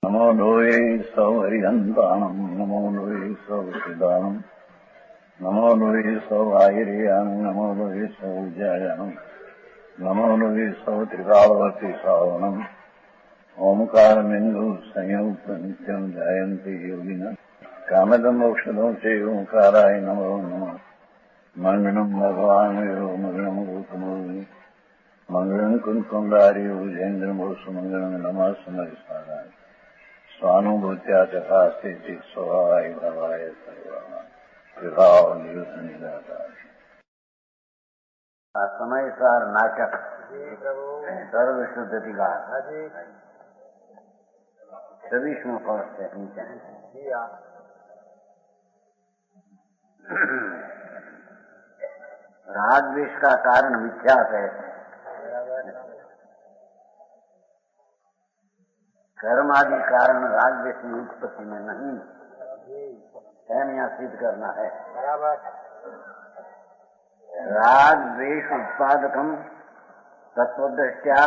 नमो लोये सौहरिहन्ताणम् नमो लोये सौहृदानम् नमो लोये सौभागिर्यानम् नमो लोये सौजायानम् नमो लोये सौत्रिकालवती सावनम् ओंकारमिन्दु संयुक्त नित्यम् जायन्ति योगिनः कामदम् मोक्षदम् च ओंकाराय नमो नमः मङ्गलम् भगवान् वीरो मङ्गलम् रूपमोहि मङ्गलम् कुन्कुण्डारि उजेन्द्रमोसुमङ्गलम् नमः समरिसाराय स्वानुभूत्या तथा स्थिति स्वभावाय भवाय विभाव समय सार नाटक सर्व शुद्धि का सभी पहुंचते नीचे राग द्वेष का कारण मिथ्या है, कर्म आदि कारण राग द्वेष की उत्पत्ति में नहीं, स्वयं यहाँ सिद्ध करना है। राग द्वेष उत्पादकम तत्वदृष्ट्या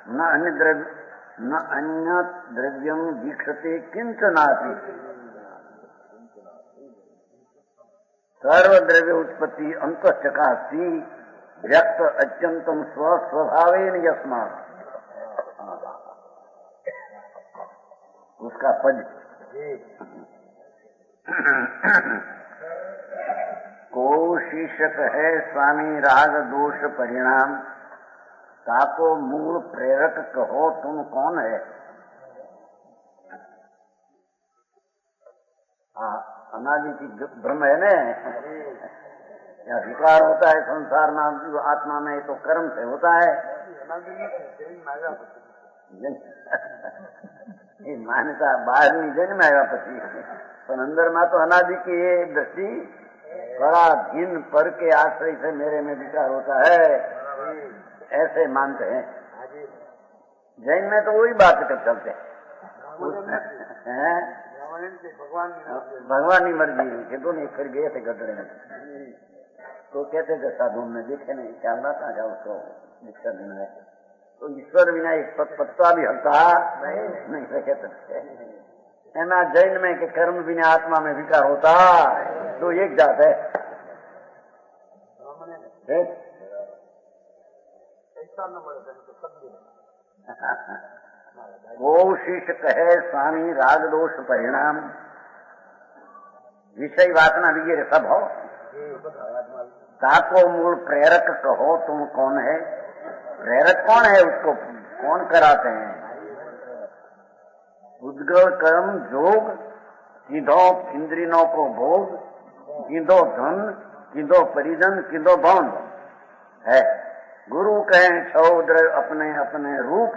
न अन्य द्रव्यम दीक्षते किंचनापि सर्वद्रव्य उत्पत्ति अंतश्चका अस्ति व्यक्त अत्यंतम स्वस्वभावेन यस्मात् उसका पद को शीर्षक है स्वामी राग दोष परिणाम ताको मूल प्रेरक कहो तुम कौन है। अनादि की भ्रम है न, या विकार होता है संसार में आत्मा में तो कर्म से होता है। ये मान्यता बाहर नहीं जन्म आएगा પછી पर अंदर में तो अनादि की ये दृष्टि पराधीन पर के आश्रय से मेरे में विकार होता है, ऐसे मानते हैं। जैन में तो वही बात कर चलते हैं, भगवान की मर्जी के तो नहीं, फिर गए थे गड्ढे में तो कहते थे साधु में देखे नहीं क्या कहा जाओ उसको दीक्षा देना है तो ईश्वर बिना एक पत्ता भी हलता नहीं सके सकते। जैन में के कर्म बिना आत्मा में विकार होता तो एक जात है। वो शीर्षक है स्वामी राग दोष परिणाम विषय वासना विजय सब हो ताको मूल प्रेरक कहो तुम कौन है। प्रेरक कौन है, उसको कौन कराते हैं। उद्गल कर्म जोग किधो इंद्रियों को भोग किधो धन किधो परिजन किधो भवन है। गुरु कहें छौद्र अपने अपने रूप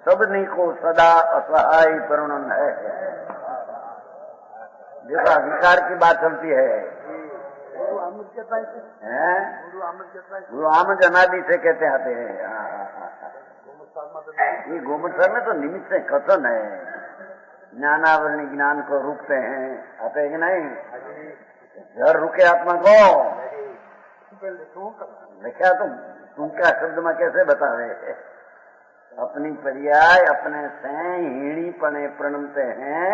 सबनी को सदा असहाय परिणन है। देखा विकार की बात चलती है। गुरु आमद अनादि से कहते आते हैं। ये गोमुखसर में तो निमित्त से कथन है, ज्ञानावरणी ज्ञान को रुकते हैं, आते हैं कि नहीं। घर रुके आत्मा को देखा तो तुम क्या शब्द में कैसे बता रहे। अपनी पर्याय अपने से हीणी पने प्रणमते हैं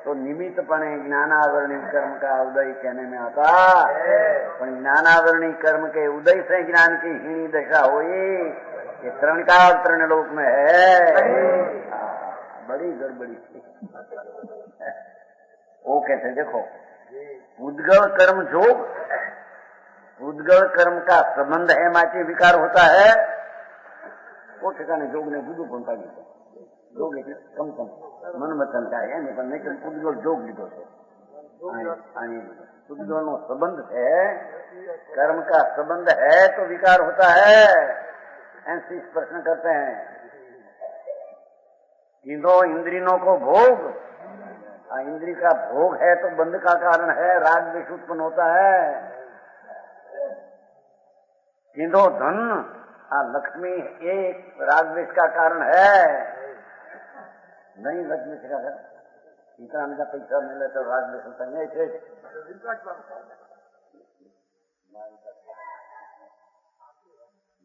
तो निमित्त पने ज्ञानावरणी कर्म का उदय कहने में आता। पर ज्ञानावरणी कर्म के उदय से ज्ञान की हीणी दशा हुई, ये तृणकाल तृणलोक में है। बड़ी गड़बड़ी वो कहते देखो उद्गल कर्म जोग, उद्गल कर्म का संबंध है माचे विकार होता है। वो ठिकाने जोग ने जुदू बनता गया जोग कम कम मन वचन का है नहीं उद्गल जोग लीधो છે। उद्गल नो संबंध है, कर्म का संबंध है तो विकार होता है। ऐसे प्रश्न करते हैं किधो इंद्रियों को भोग, इंद्री का भोग है तो बंध का कारण है, राग द्वेष उत्पन्न होता है। किधो धन, लक्ष्मी एक राग द्वेष का कारण है नहीं। लक्ष्मी से का इतना मेरा पैसा मिले तो राग द्वेष होता नहीं।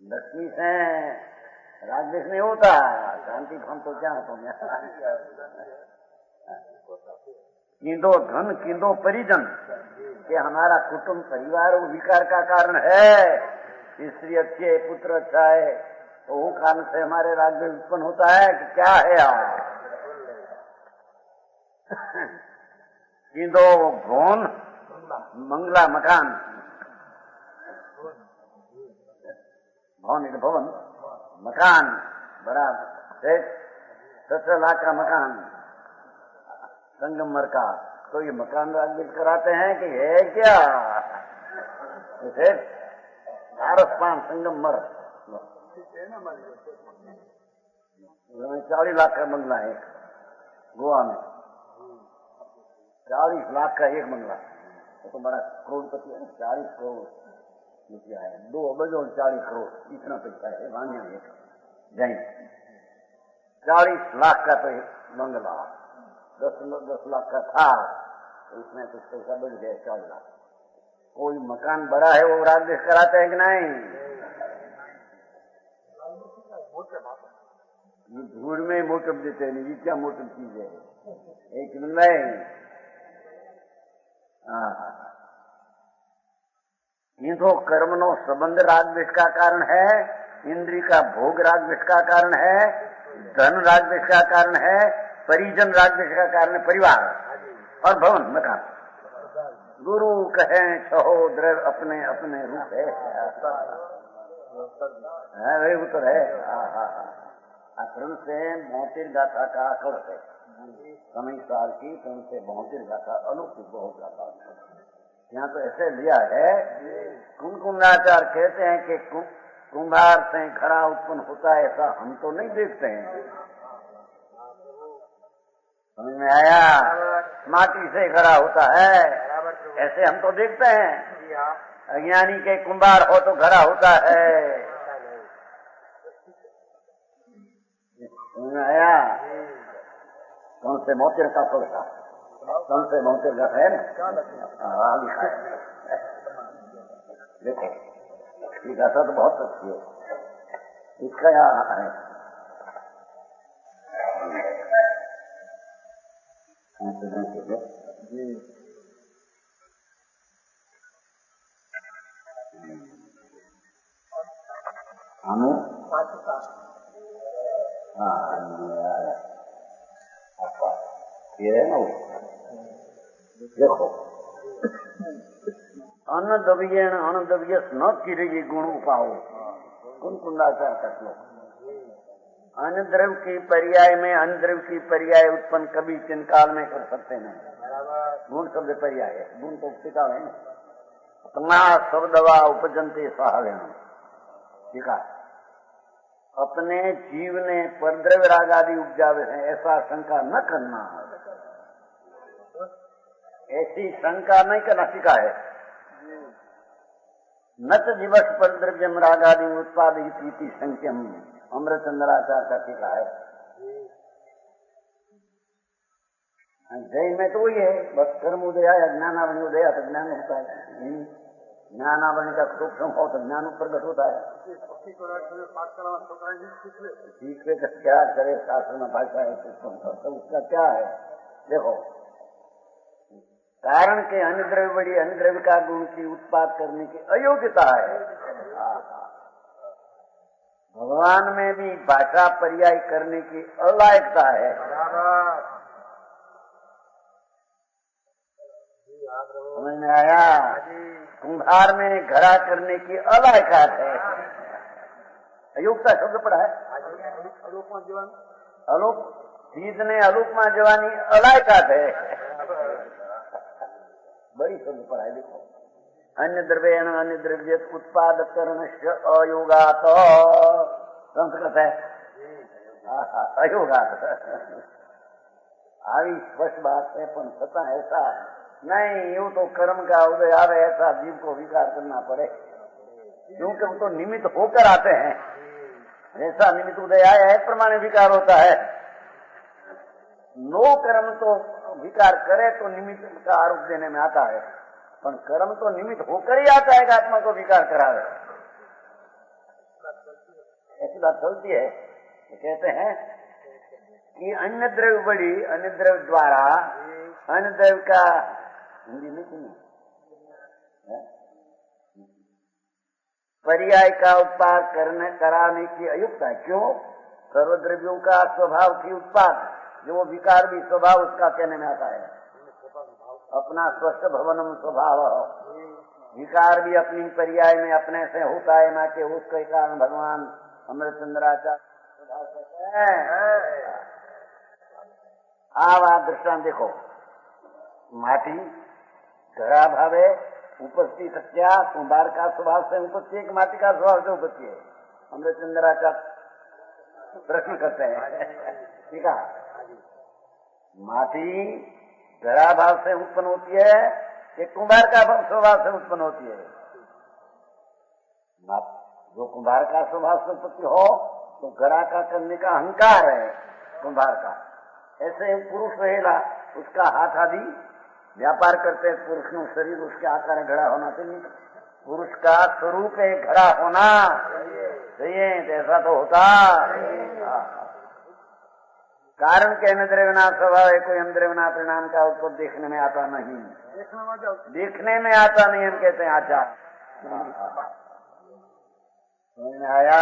लक्ष्मी से राग द्वेष नहीं होता, शांति हम तो क्या होता कींदो धन कींदो परिजन, कि हमारा कुटुंब परिवार वो विकार का कारण है। स्त्री अच्छी है, पुत्र अच्छा है, तो वो कारण से हमारे राग में उत्पन्न होता है कि क्या है यार। कींदो भवन मंगला मकान, भवन मकान बराबर 17 लाख का मकान संगमर का, तो ये मकान राजनीति कराते हैं कि है क्या? 40 संगमर 40 लाख का बंगला है गोवा में, 40 लाख का एक बंगला, तो बड़ा करोड़पति है। 40 करोड़ रुपया है, 2 अरब और 40 करोड़, इतना पैसा है वानिया एक जैन। 40 लाख का तो बंगला, 10 लाख का था, तो इसमें कुछ पैसा बढ़ गया 40 लाख। कोई मकान बड़ा है वो राजदेश कराते हैं कि नहीं? ये धूड़ में मोटम देते हैं, ये क्या मोटम चीज है? एक नहीं। ये तो कर्म नो संबंध राजदेश का कारण है, इंद्री का भोग राजदेश का कारण है, धन राजदेश का कारण है, परिजन राजदेश का कारण है, परिवार और भवन मकान। गुरु कहें छहो द्रव्य अपने अपने रूप है, वही उत्तर है। प्रण से मोतिर गाथा का अखड़ है, समय साल की प्रण से मोतिर गाथा अलौकिक बहुत गाथा। यहाँ तो ऐसे लिया है, कुंकुंडाचार्य कहते हैं कि कुंभार से घड़ा उत्पन्न होता है, ऐसा हम तो नहीं देखते हैं। समझ में आया? माटी से घड़ा होता है, ऐसे हम तो देखते हैं। अज्ञानी के कुंभार हो तो घड़ा होता है। समझ में आया? कौन से मोतिर का फल था, कौन से मोतिर का है ना, लिखा है। देखो ये गाथा तो बहुत अच्छी है, इसका यहाँ है अनु ये है ना वो। देखो अनदव्येण अनदव्यस न किरेगी गुण उपाओ, कुंकुंडाचार का श्लोक। अन्य द्रव्य की पर्याय में अन्य द्रव्य की पर्याय उत्पन्न कभी किन काल में कर सकते नहीं। गुण शब्द पर्याय है, गुण तो उपसिका है ना। शब्दवा उपजंते सहावेण, ठीक है। अपने जीव ने परद्रव्य राग आदि उपजावे हैं, ऐसा शंका न करना, ऐसी शंका नहीं करना सीखा है। न तो जीवस परद्रव्यम राग आदि उत्पादित संख्यम, अमृतचंद्राचार्य का टीका है। जैन में तो वही है, बस कर्म उदय या ज्ञानावरण उदय तो ज्ञान होता है, ज्ञानावरण का खूब हो तो ज्ञान प्रकट होता है। सीखने का क्या करे, शास्त्र में भाषा है तो उसका क्या है? देखो कारण के अन्य द्रव्य बड़ी अन्य द्रव्य का गुण की उत्पाद करने की अयोग्यता है। भगवान में भी भाषा पर्याय करने की अलायकता है। समझ में आया? कुंभार में घड़ा करने की अलायकात है, अयोग्यता शब्द पड़ा है। अलोक चीज ने अलोक में जवानी अलायकात है, बड़ी शब्द पड़ा है। देखो अन्य द्रव्येण अन्य द्रव्य उत्पाद करण से अयोगात, संस्कृत है अयोगात। આવી સ્પષ્ટ बात है, पर छता ऐसा नहीं, यूं तो कर्म का उदय आवे ऐसा जीव को विकार करना पड़े, क्योंकि वो तो निमित्त होकर आते हैं। जैसा निमित्त उदय आया है प्रमाण विकार होता है। नो कर्म तो विकार करे तो निमित्त का आरोप देने में आता है, पर कर्म तो निमित्त होकर ही आता है कि आत्मा को विकार करावे। ऐसी बात चलती है। तो कहते हैं कि अन्य द्रव्य बड़ी अन्य द्रव्य द्वारा अन्य द्रव्य का हिंदी में सुनिए पर्याय का उत्पाद कराने की अयुक्ता है। क्यों? सर्वद्रव्यों का स्वभाव की उत्पाद जो वो विकार भी स्वभाव उसका कहने में आता है। अपना स्वस्थ भवनम स्वभाव विकार भी अपनी पर्याय में अपने से होता है ना कि उसके कारण भगवान अमृतचंद्राचार्य स्वभाव कहते हैं। आप दृष्टांत देखो, माटी घड़ा भावे उपस्थिति सत्या कुंभार का स्वभाव से उपस्थिति है कि माटी का स्वभाव से उपस्थिति है? अमृतचंद्राचार्य प्रश्न करते हैं। ठीक है, माटी घड़ा भाव से उत्पन्न होती है कि कुंभार का स्वभाव से उत्पन्न होती है? जो कुंभार का स्वभाव से उत्पत्ति हो तो घड़ा का करने का अहंकार है कुंभार का। ऐसे पुरुष रहेगा, उसका हाथ आदि व्यापार करते हैं, पुरुष नु शरीर उसके आकार में घड़ा होना चाहिए, पुरुष का स्वरूप है घड़ा होना चाहिए, ऐसा तो होता। कारण के द्रव्यना स्वभाव है, कोई द्रव्यना परिणाम का उसको देखने में आता नहीं, देखने में आता नहीं। हम कहते हैं आचार समझ में आया?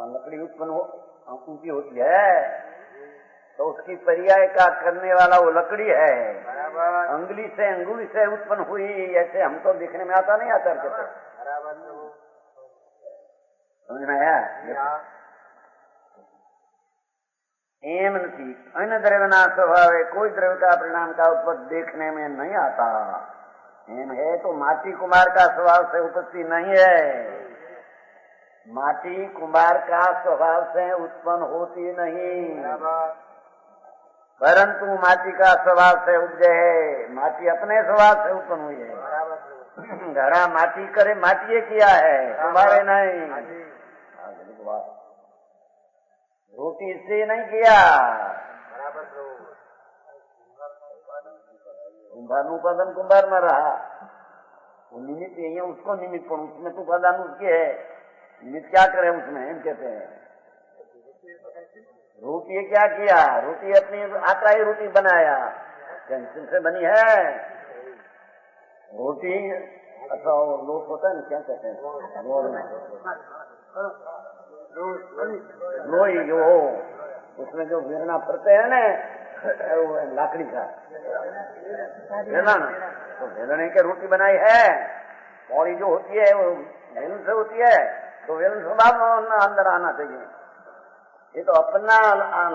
लकड़ी उत्पन्न ऊंची होती है तो उसकी पर्याय का करने वाला वो लकड़ी है। अंगुली से उत्पन्न हुई, ऐसे हमको देखने में आता नहीं आचार कहते। समझ में आया? एम नहीं, अन्य द्रव्यना स्वभाव है, कोई द्रव्य का परिणाम का उत्पत्ति देखने में नहीं आता। एम है तो माटी कुमार का स्वभाव से उपस्थिति नहीं है। माटी कुंभार का स्वभाव से उत्पन्न होती नहीं, परंतु माटी का स्वभाव से उपजे है। माटी अपने स्वभाव से उत्पन्न हुई है। घड़ा माटी करे, माटी किया है, कुंभारे नहीं। रोटी इससे नहीं किया, कुंभार उपादान कुंभार में रहा, वो निमित्त यही है, उसको निमित्त पर उसमें तो उपादान उसके है, निमित्त क्या करे उसमें, हम कहते हैं। रोटी क्या किया? रोटी अपनी आटा ही रोटी बनाया, टेंशन से बनी है रोटी। अच्छा लोट होता है ना, क्या कहते हैं, लोई जो उसमें जो वेलना पड़ते हैं ना, वो लाकड़ी का वेलना, तो वेलने के रोटी बनाई है। पौड़ी जो होती है वो वेलन से होती है, तो वेलन स्वभाव अंदर आना चाहिए। ये तो अपना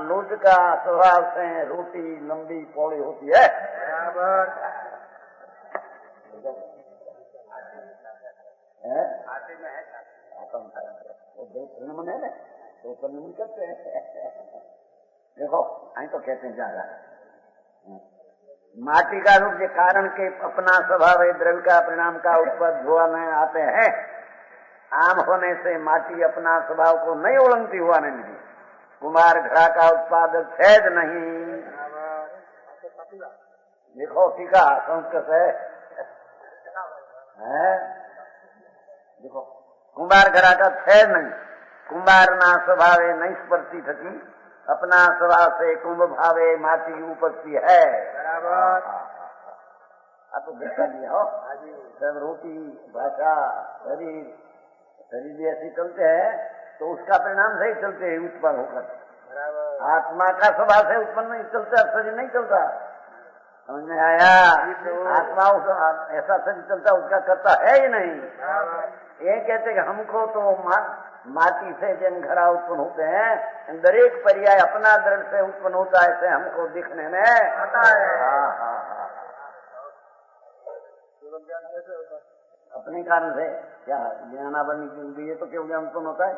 लोट का स्वभाव से रोटी लंबी पौड़ी होती है। आटे में है मन है ना, तो मन करते हैं। देखो आई तो कहते हैं ज्यादा माटी का रूप के कारण के अपना स्वभाव है, द्रव्य का परिणाम का उत्पत्ति हुआ नहीं आते हैं। आम होने से माटी अपना स्वभाव को नहीं उल्लंघती हुआ नहीं। कुमार घड़ा का उत्पादक छेद नहीं। देखो टीका संस्कृत है, देखो कुंभार घड़ा का छेद नहीं। कुंभार ना स्वभावे नहीं स्पर्शी थकी, अपना स्वभाव से कुंभ भावे माटी उपस्थिति है। आप तो देखा दिया हो, जब रोटी भाषा शरीर भी ऐसे चलते हैं तो उसका परिणाम से ही चलते हैं उत्पन्न होकर। आत्मा का स्वभाव से उत्पन्न नहीं चलता, शरीर नहीं चलता। समझ में आया? आत्मा ऐसा शरीर चलता उसका करता है ही नहीं। ये कहते कि हमको तो माटी से जिन घड़ा उत्पन्न होते हैं, दरेक पर्याय अपना द्रव्य से उत्पन्न होता है, ऐसे हमको दिखने में आता है। अपने कारण से क्या ज्ञानावरण की, ये तो क्यों ज्ञान उत्पन्न होता है?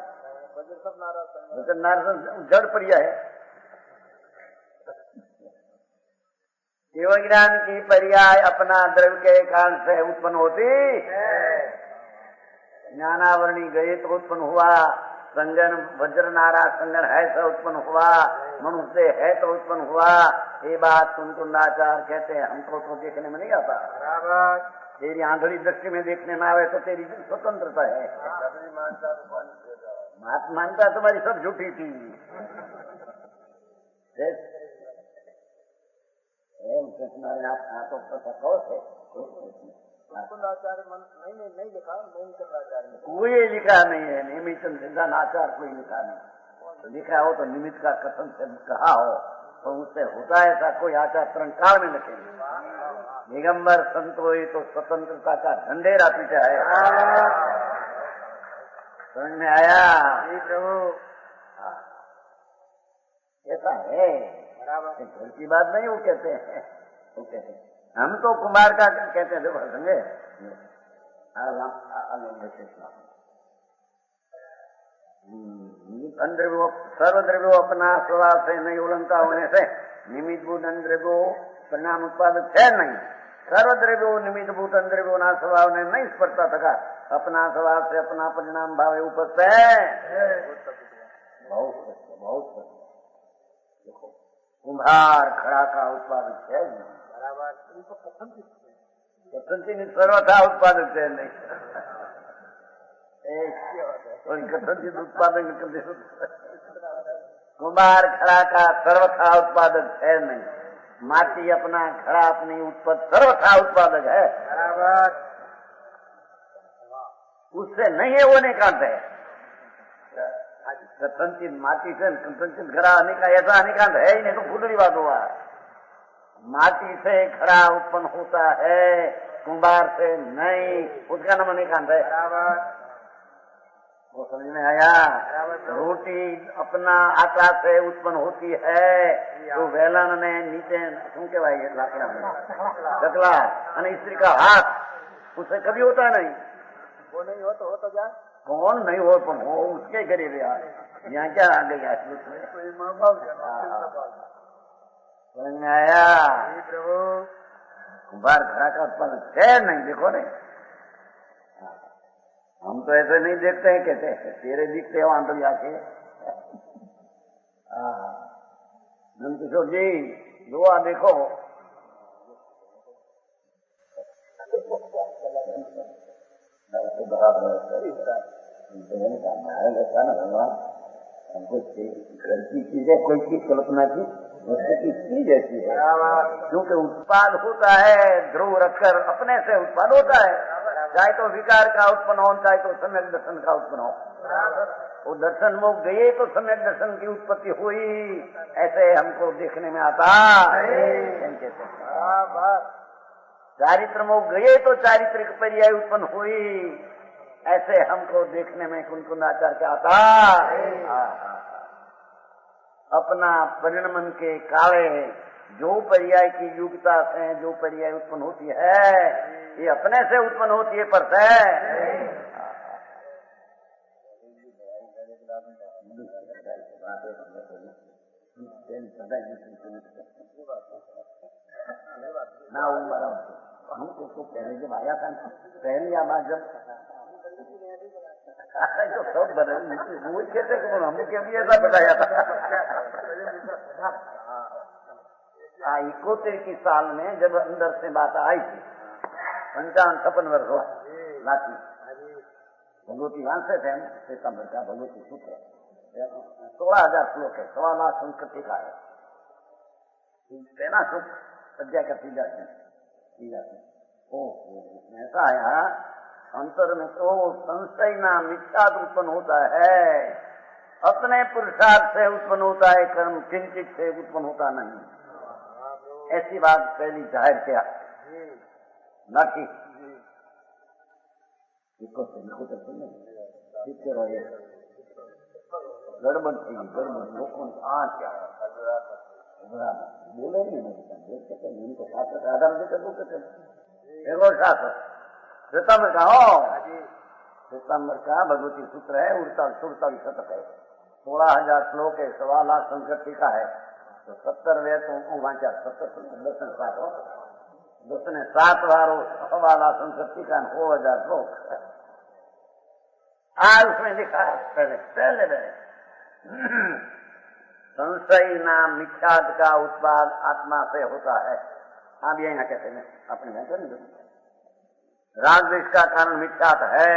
जड़ पर्याय है। केवल ज्ञान की पर्याय अपना द्रव्य के कारण से उत्पन्न होती। ज्ञानावरणी गए तो उत्पन्न हुआ, संगन वज्र नारा संगन है तो उत्पन्न हुआ, मनुष्य है तो उत्पन्न हुआ। ये बात कुंकुंडाचार्य कहते हैं, हमको तो देखने में नहीं आता। तेरी आंधड़ी दृष्टि में देखने में आवे तो तेरी स्वतंत्रता है। मानता तुम्हारी सब झूठी थी। એમ કૃષ્ણ આ તો કહો છે मुकुंदाचार्य नहीं लिखा, नेमिचंद्राचार्य ने कोई लिखा नहीं है। नेमिचंद सिद्धानाचार कोई लिखा नहीं। लिखा हो तो निमित्त का कथन से कहा हो तो उससे होता है ऐसा कोई आचार तरण काल में लिखेंगे। दिगंबर संत हो तो स्वतंत्रता का ढंढेरा पीछा है। समझ में आया? प्रभु ऐसा है, घर की बात नहीं। वो कहते हैं हम तो कुमार का कहते हैं। देखो संगे सर्वद्रव्यो अपना स्वभाव से नहीं उलंघता होने से निमित्त भूत द्रव्यो परिणाम उत्पादक है नहीं। सर्वद्रव्यो निमित्त भूत द्रव्यो ना स्वभाव ने नहीं स्पर्धा थका अपना स्वभाव से अपना परिणाम भाव उपस्थ है। बहुत सत्य। देखो कुम्हार खड़ा का उत्पादक है कथनचित सर्वथा उत्पादक है नहीं। कथनचित उत्पादक कुम्हार खड़ा का सर्वथा उत्पादक है नहीं। माटी अपना खड़ा अपनी उत्पत्ति सर्वथा उत्पादक है। उससे नहीं है वो निकांत है। कथनचित माटी से कथनचित खड़ा ऐसा अनिकांत है ही नहीं। तो फूटरी बात हुआ। माटी से खड़ा उत्पन्न होता है, कुंभार से नहीं। उसका नाम अनिकांत है। वो समझ में आया? रोटी अपना आटा से उत्पन्न होती है तो वेलन ने नीचे શું કહેવાય લાકડા में चकला અને स्त्री का हाथ उससे कभी होता नहीं। वो नहीं हो तो जाए। कौन नहीं हो पर हो उसके गरीब यार यहाँ क्या आ गया। समझ में आया? प्रभु कुम्हार खड़ा का उत्पादन है नहीं। देखो नहीं, हम तो ऐसे नहीं देखते हैं। कहते हैं तेरे दिखते हो आंतरिक आके। नंद किशोर जी दुआ देखो। हमको घर की चीजें कोई चीज कल्पना की वस्तु की चीज ऐसी है क्योंकि उत्पाद होता है ध्रुव रखकर अपने से उत्पाद होता है। चाहे तो विकार का उत्पन्न हो चाहे तो सम्यक दर्शन का उत्पन्न हो। वो दर्शन मुख गए तो सम्यक दर्शन की उत्पत्ति हुई। ऐसे हमको देखने में आता। चारित्र मुख गए तो चारित्रिक पर्याय उत्पन्न हुई। ऐसे हमको देखने में कुंकुंदाचार के आता। अपना परिणमन के काले जो पर्याय की युक्ता से जो पर्याय उत्पन्न होती है ये अपने से उत्पन्न होती है पर से। ना उम्र हमको तो पहले जब आया था पहली आवाज जब तो सब बदल वो कहते हमको क्या भी ऐसा बताया था। 71 की साल में जब अंदर से बात आई थी 55-56 वर्ष हुआ लाठी भगवती वहां से थे सितंबर का भगवती सूत्र 16,000 श्लोक है 1.25 लाख संस्कृति का है। पहला श्लोक अध्याय का तीजा ऐसा आया अंतर में तो संशय ना मिथ्यात उत्पन्न होता है। अपने पुरुषार्थ से उत्पन्न होता है कर्म किंचित से उत्पन्न होता नहीं। ऐसी बात पहली जाहिर किया लाठी गड़बड़ थी गड़बड़ लोगों ने क्या बोले नहीं उनको शास्त्र का आधार देकर बोलते शास्त्र सितंबर का हो सितंबर का भगवती सूत्र है 48 शतक है 16,000 श्लोक है 1.25 लाख संस्कृति का है तो 70 वे तो वाचा 10 ने 7 बार 1.25 लाख संस्कृति का 9,000 श्लोक आज उसमें लिखा है पहले संशय नाम मिथ्यात का उत्पाद आत्मा से होता है। आप ये यहाँ कहते हैं अपने यहाँ करेंगे राग द्वेष का कारण मिथ्यात है।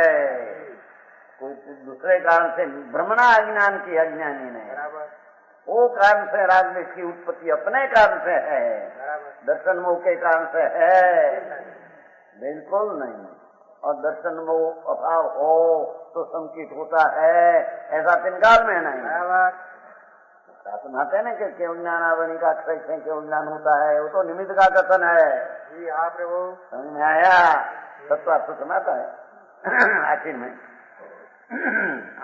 कोई दूसरे कारण से भ्रमणा अज्ञान की अज्ञानी नहीं वो कारण से राग की उत्पत्ति अपने कारण से है, दर्शन मोह के कारण से है? बिल्कुल नहीं। और दर्शन मोह अभाव हो तो संकित होता है, ऐसा तिनकाल में नहीं। सुनाते हैं ना कि केवल ज्ञान आवरणी का अक्षय से केवल ज्ञान होता है, वो तो निमित्त का कथन है। जी हाँ प्रभु, समझ में आया? तत्वार्थ सुनाता है आखिर में।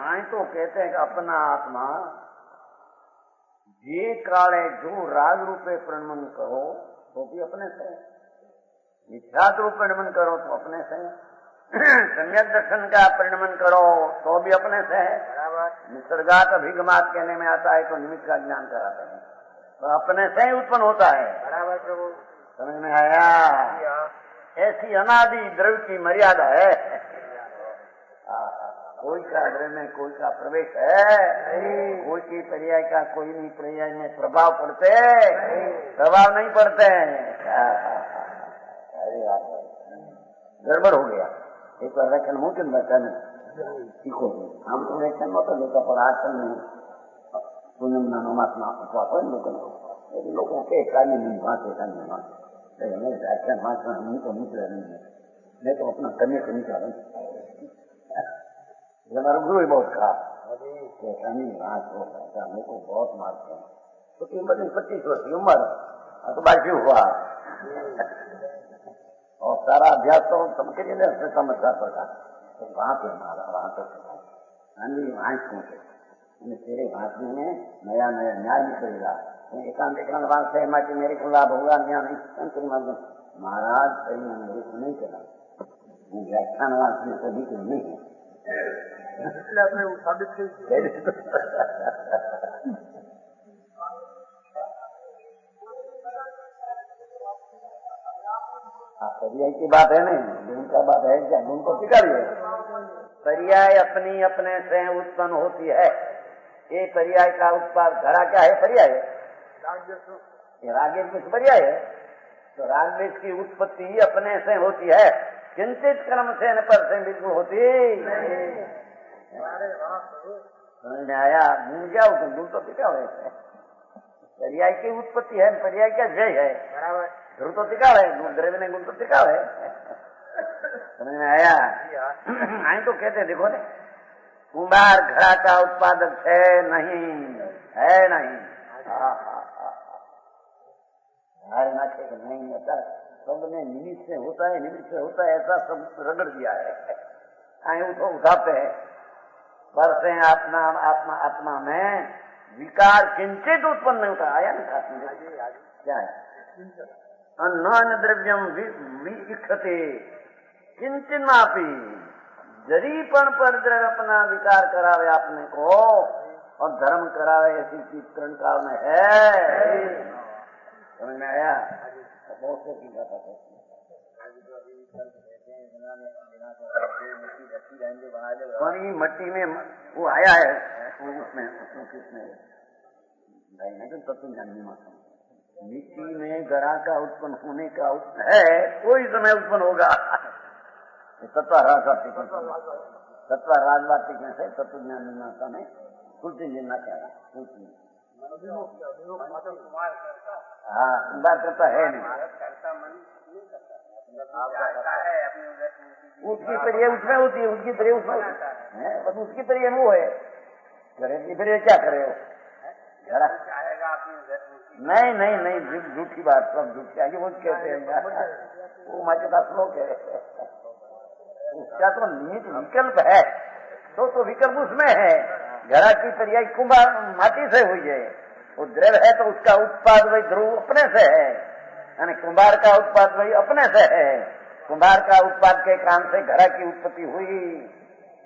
आए तो कहते हैं कि अपना आत्मा ये काले जो राग रूपे प्रणमन करो तो भी अपने से, मिथ्यात्व रूप प्रणमन करो तो अपने से, सम्यक दर्शन का परिणमन करो तो भी अपने से है। निसर्गात अभिगमात कहने में आता है तो निमित्त का ज्ञान कराते हैं, तो अपने से ही उत्पन्न होता है। बराबर प्रभु, समझ में आया? ऐसी अनादि द्रव्य की मर्यादा है। कोई का द्रव्य में कोई का प्रवेश है, कोई की पर्याय का कोई नहीं पर्याय में प्रभाव पड़ते, प्रभाव नहीं पड़ते। अरे गड़बड़ हो गया। एक बार व्याख्यान मुमकिन व्याख्यान सीखो, हम तो व्याख्यान मत लेकर पर आचरण में पुण्यम नामात्मा उपवास लोगों के कार्य नहीं भाषे का नहीं भाषे व्याख्यान भाषण हम तो निकले नहीं है, मैं तो अपना करने को निकला नहीं। हमारा गुरु ही बहुत कहा मेरे को बहुत मारते हैं, तो कीमत 25 वर्ष की उम्र तो बाकी हुआ और सारा अभ्यास तो समझ नहीं समझता पड़ता, तो वहां पे मारा, वहां पे वहां पहुंचे तेरे भाषण में नया नया न्याय निकलेगा, एकांत एकांत से माटी मेरे को लाभ होगा, न्याय नहीं महाराज कहीं मेरे को नहीं चला, व्याख्यान वाचने सभी को नहीं है, इसलिए अपने साबित पर्याय की बात है नहीं, गुण का बात है क्या? गुण को स्वीकारिए। पर्याय अपनी अपने से उत्पन्न होती है। ये पर्याय का उत्पाद घड़ा क्या है? पर्याय है। रागेश में पर्याय है, तो रागेश की उत्पत्ति अपने से होती है, किंचित कर्म से न पर से बिल्कुल होती। समझ में आया? गुण क्या होता है? गुण तो टिका हुआ है। पर्याय की उत्पत्ति है, पर्याय क्या जय है, ध्रुव तो टिका है, द्रव्य ने गुण तो टिका है। समझ में आया? आई तो कहते देखो ने, कुंभार घड़ा का उत्पादक है नहीं, है नहीं, नहीं होता, सब ने निमित्त से होता है, निमित्त से होता है, ऐसा सब रगड़ दिया है। आई उठो उठाते हैं, पर से आत्मा आत्मा आत्मा में विकार किंचित उत्पन्न नहीं होता। आया ना? क्या है? अन्य द्रव्यम विक्षते किंचिन्नापि, जरीपण पर द्रव्य अपना विकार करावे आपने को और धर्म करावे, ऐसी चीज तरण काल में है। समझ में आया? बहुत से की बात है। पानी मट्टी में वो आया है, उसमें तत्व जानने माता मिट्टी में गरा का उत्पन्न होने का है, कोई समय उत्पन्न होगा। तत्व राजवाटिक से तत्व ज्ञान निर्माता में कुछ लेना चाहिए। हाँ, बात करता है नहीं, उसकी प्रिय उसमें होती है, उसकी प्रिय उसमें है, बस उसकी प्रिय वो है, करे की प्रिय क्या करे हो? नहीं नहीं नहीं, झूठी बात, सब झूठी आगे वो कहते हैं, वो माँ के पास श्लोक है, उसका तो निहित विकल्प है, तो विकल्प उसमें है। घड़ा की पर्याय कुंभार माटी से हुई है, वो द्रव्य है तो उसका उत्पाद वही ध्रुव अपने से है, यानी कुंभार का उत्पाद वही अपने से है। कुंभार का उत्पाद के कारण से घड़ा की उत्पत्ति हुई,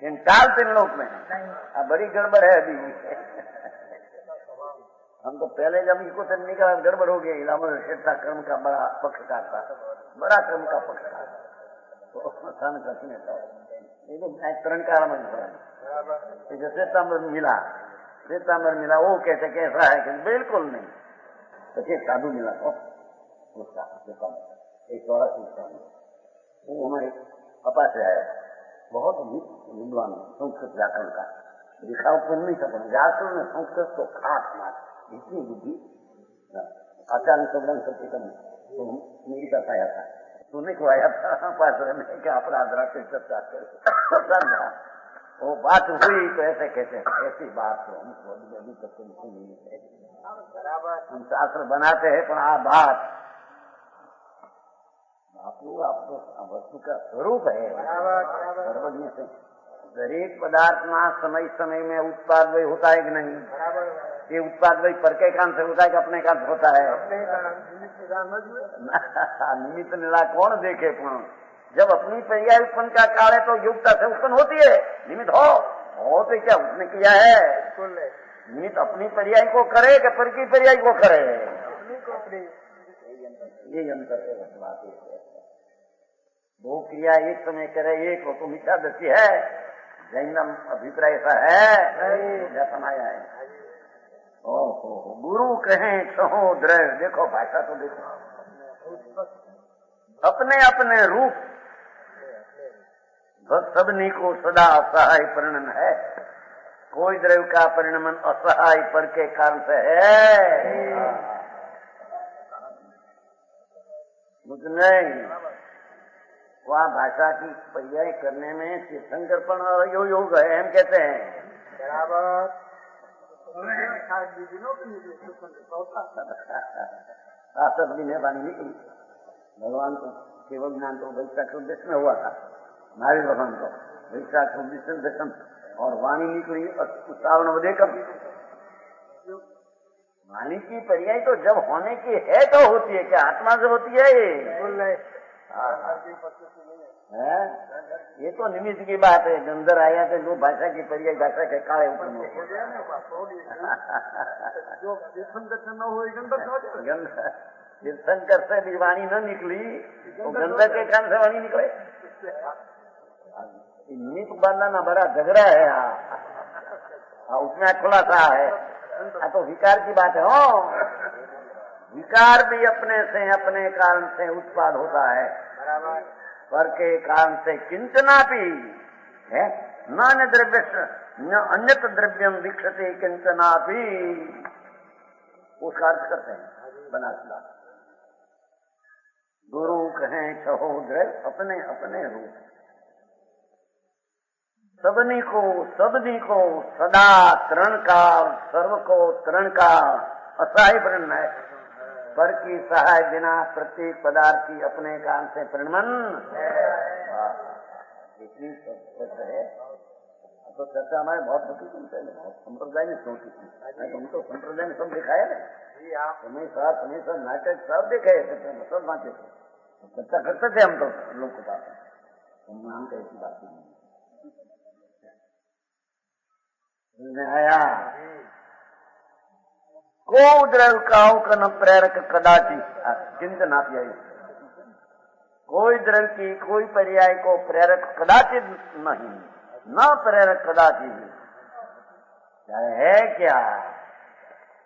इन टाल 3 लोक में। अब बड़ी गड़बड़ है अभी। हम तो पहले जब इसको चलने का गड़बड़ हो गया, इलाम शेठा कर्म का बड़ा पक्षकार था, बड़ा कर्म का पक्षकार, तो अचानक रखने का ये तो तरण काल में श्वेतांबर मिला, वो कहते कैसा है कि बिल्कुल नहीं, तो साधु मिला तो उसका एक 84 वो हमारे पापा से आया, बहुत विद्वान संस्कृत व्याकरण का, दिखावपन नहीं था, પણ જાતું ને સંસ્કૃત તો ખાસ માર इतनी बुद्धि अचानक प्रोग्राम करते करने तो मेरी तरफ आया था, सुनने को आया था पास में कि अपराध रात चर्चा कर वो बात हुई तो ऐसे कहते हैं, ऐसी बात तो हमको अभी तक सुनी नहीं है। हम शास्त्र बनाते हैं पर आ बात आपको वस्तु का स्वरूप है। सर्वज्ञ से दरेक पदार्थ में समय समय में उत्पाद वही होता है कि नहीं? ये उत्पाद वही पर के कान से होता है कि अपने कान से होता है? निमित्त निरा कौन देखे? जब अपनी पर्याय उत्पन्न का काल है तो योग्यता से उत्पन्न होती है। निमित्त हो तो क्या उसने किया है? निमित्त अपनी पर्याय को करे कि पर की पर्याय को करे? ये अंतर है। बात है दो क्रिया एक समय करे, एक हो तो मिथ्या दृष्टि है। जैनम अभिप्राय ऐसा है समाया है। ओहो गुरु कहें कहो द्रव, देखो भाषा तो देखो, अपने अपने रूप सबनी को सदा असहाय परिणन है। कोई द्रव्य का परिणमन असहाय पर के कारण से है, नहीं। वहाँ भाषा की पर्याय करने में तीर्थंकरपण और योग है, हम कहते हैं। शास्त्र भी वाणी निकली, भगवान को केवल ज्ञान तो वैशाख उद्देश्य में हुआ था, महावीर भगवान को वैशाख उद्देश्य दशम, और वाणी निकली श्रावण वदेकम। वाणी की पर्याय तो जब होने की है तो होती है, क्या आत्मा से होती है? ये तो निमित्त की बात है। गंधर आया थे जो भाषा की पर्याय भाषा के काले ऊपर तीर्थंकर से भी वाणी न निकली तो गंधर के कान से वाणी निकले। निमित्त बांधना बड़ा झगड़ा है। उसमें खुलासा है। तो विकार की बात है। विकार भी अपने से अपने कारण से उत्पाद होता है, पर के कारण से किंचना भी है। न द्रव्य न अन्यत द्रव्यम विक्षते किंचना भी, उसका अर्थ करते हैं बनासला। गुरु कहें कहो द्रव्य अपने अपने रूप, सबनी को सदा तरण का, सर्व को तरण का असहाय परिणन है। पर की सहाय बिना प्रत्येक पदार्थ की अपने कान से परिणमन इतनी है। तो चर्चा हमारे बहुत होती थी, बहुत संप्रदाय में होती थी। तुम तो संप्रदाय में सब दिखाए ना, हमेशा नाटक सब देखे, सब बांटे थे, चर्चा करते थे हम तो लोग के पास। हम का ऐसी बात नहीं आया। को द्रव्य काउ का न प्रेरक कदाचि चिंतना पिया। कोई द्रव्य की कोई पर्याय को प्रेरक कदाचित नहीं, न प्रेरक कदाचित है। क्या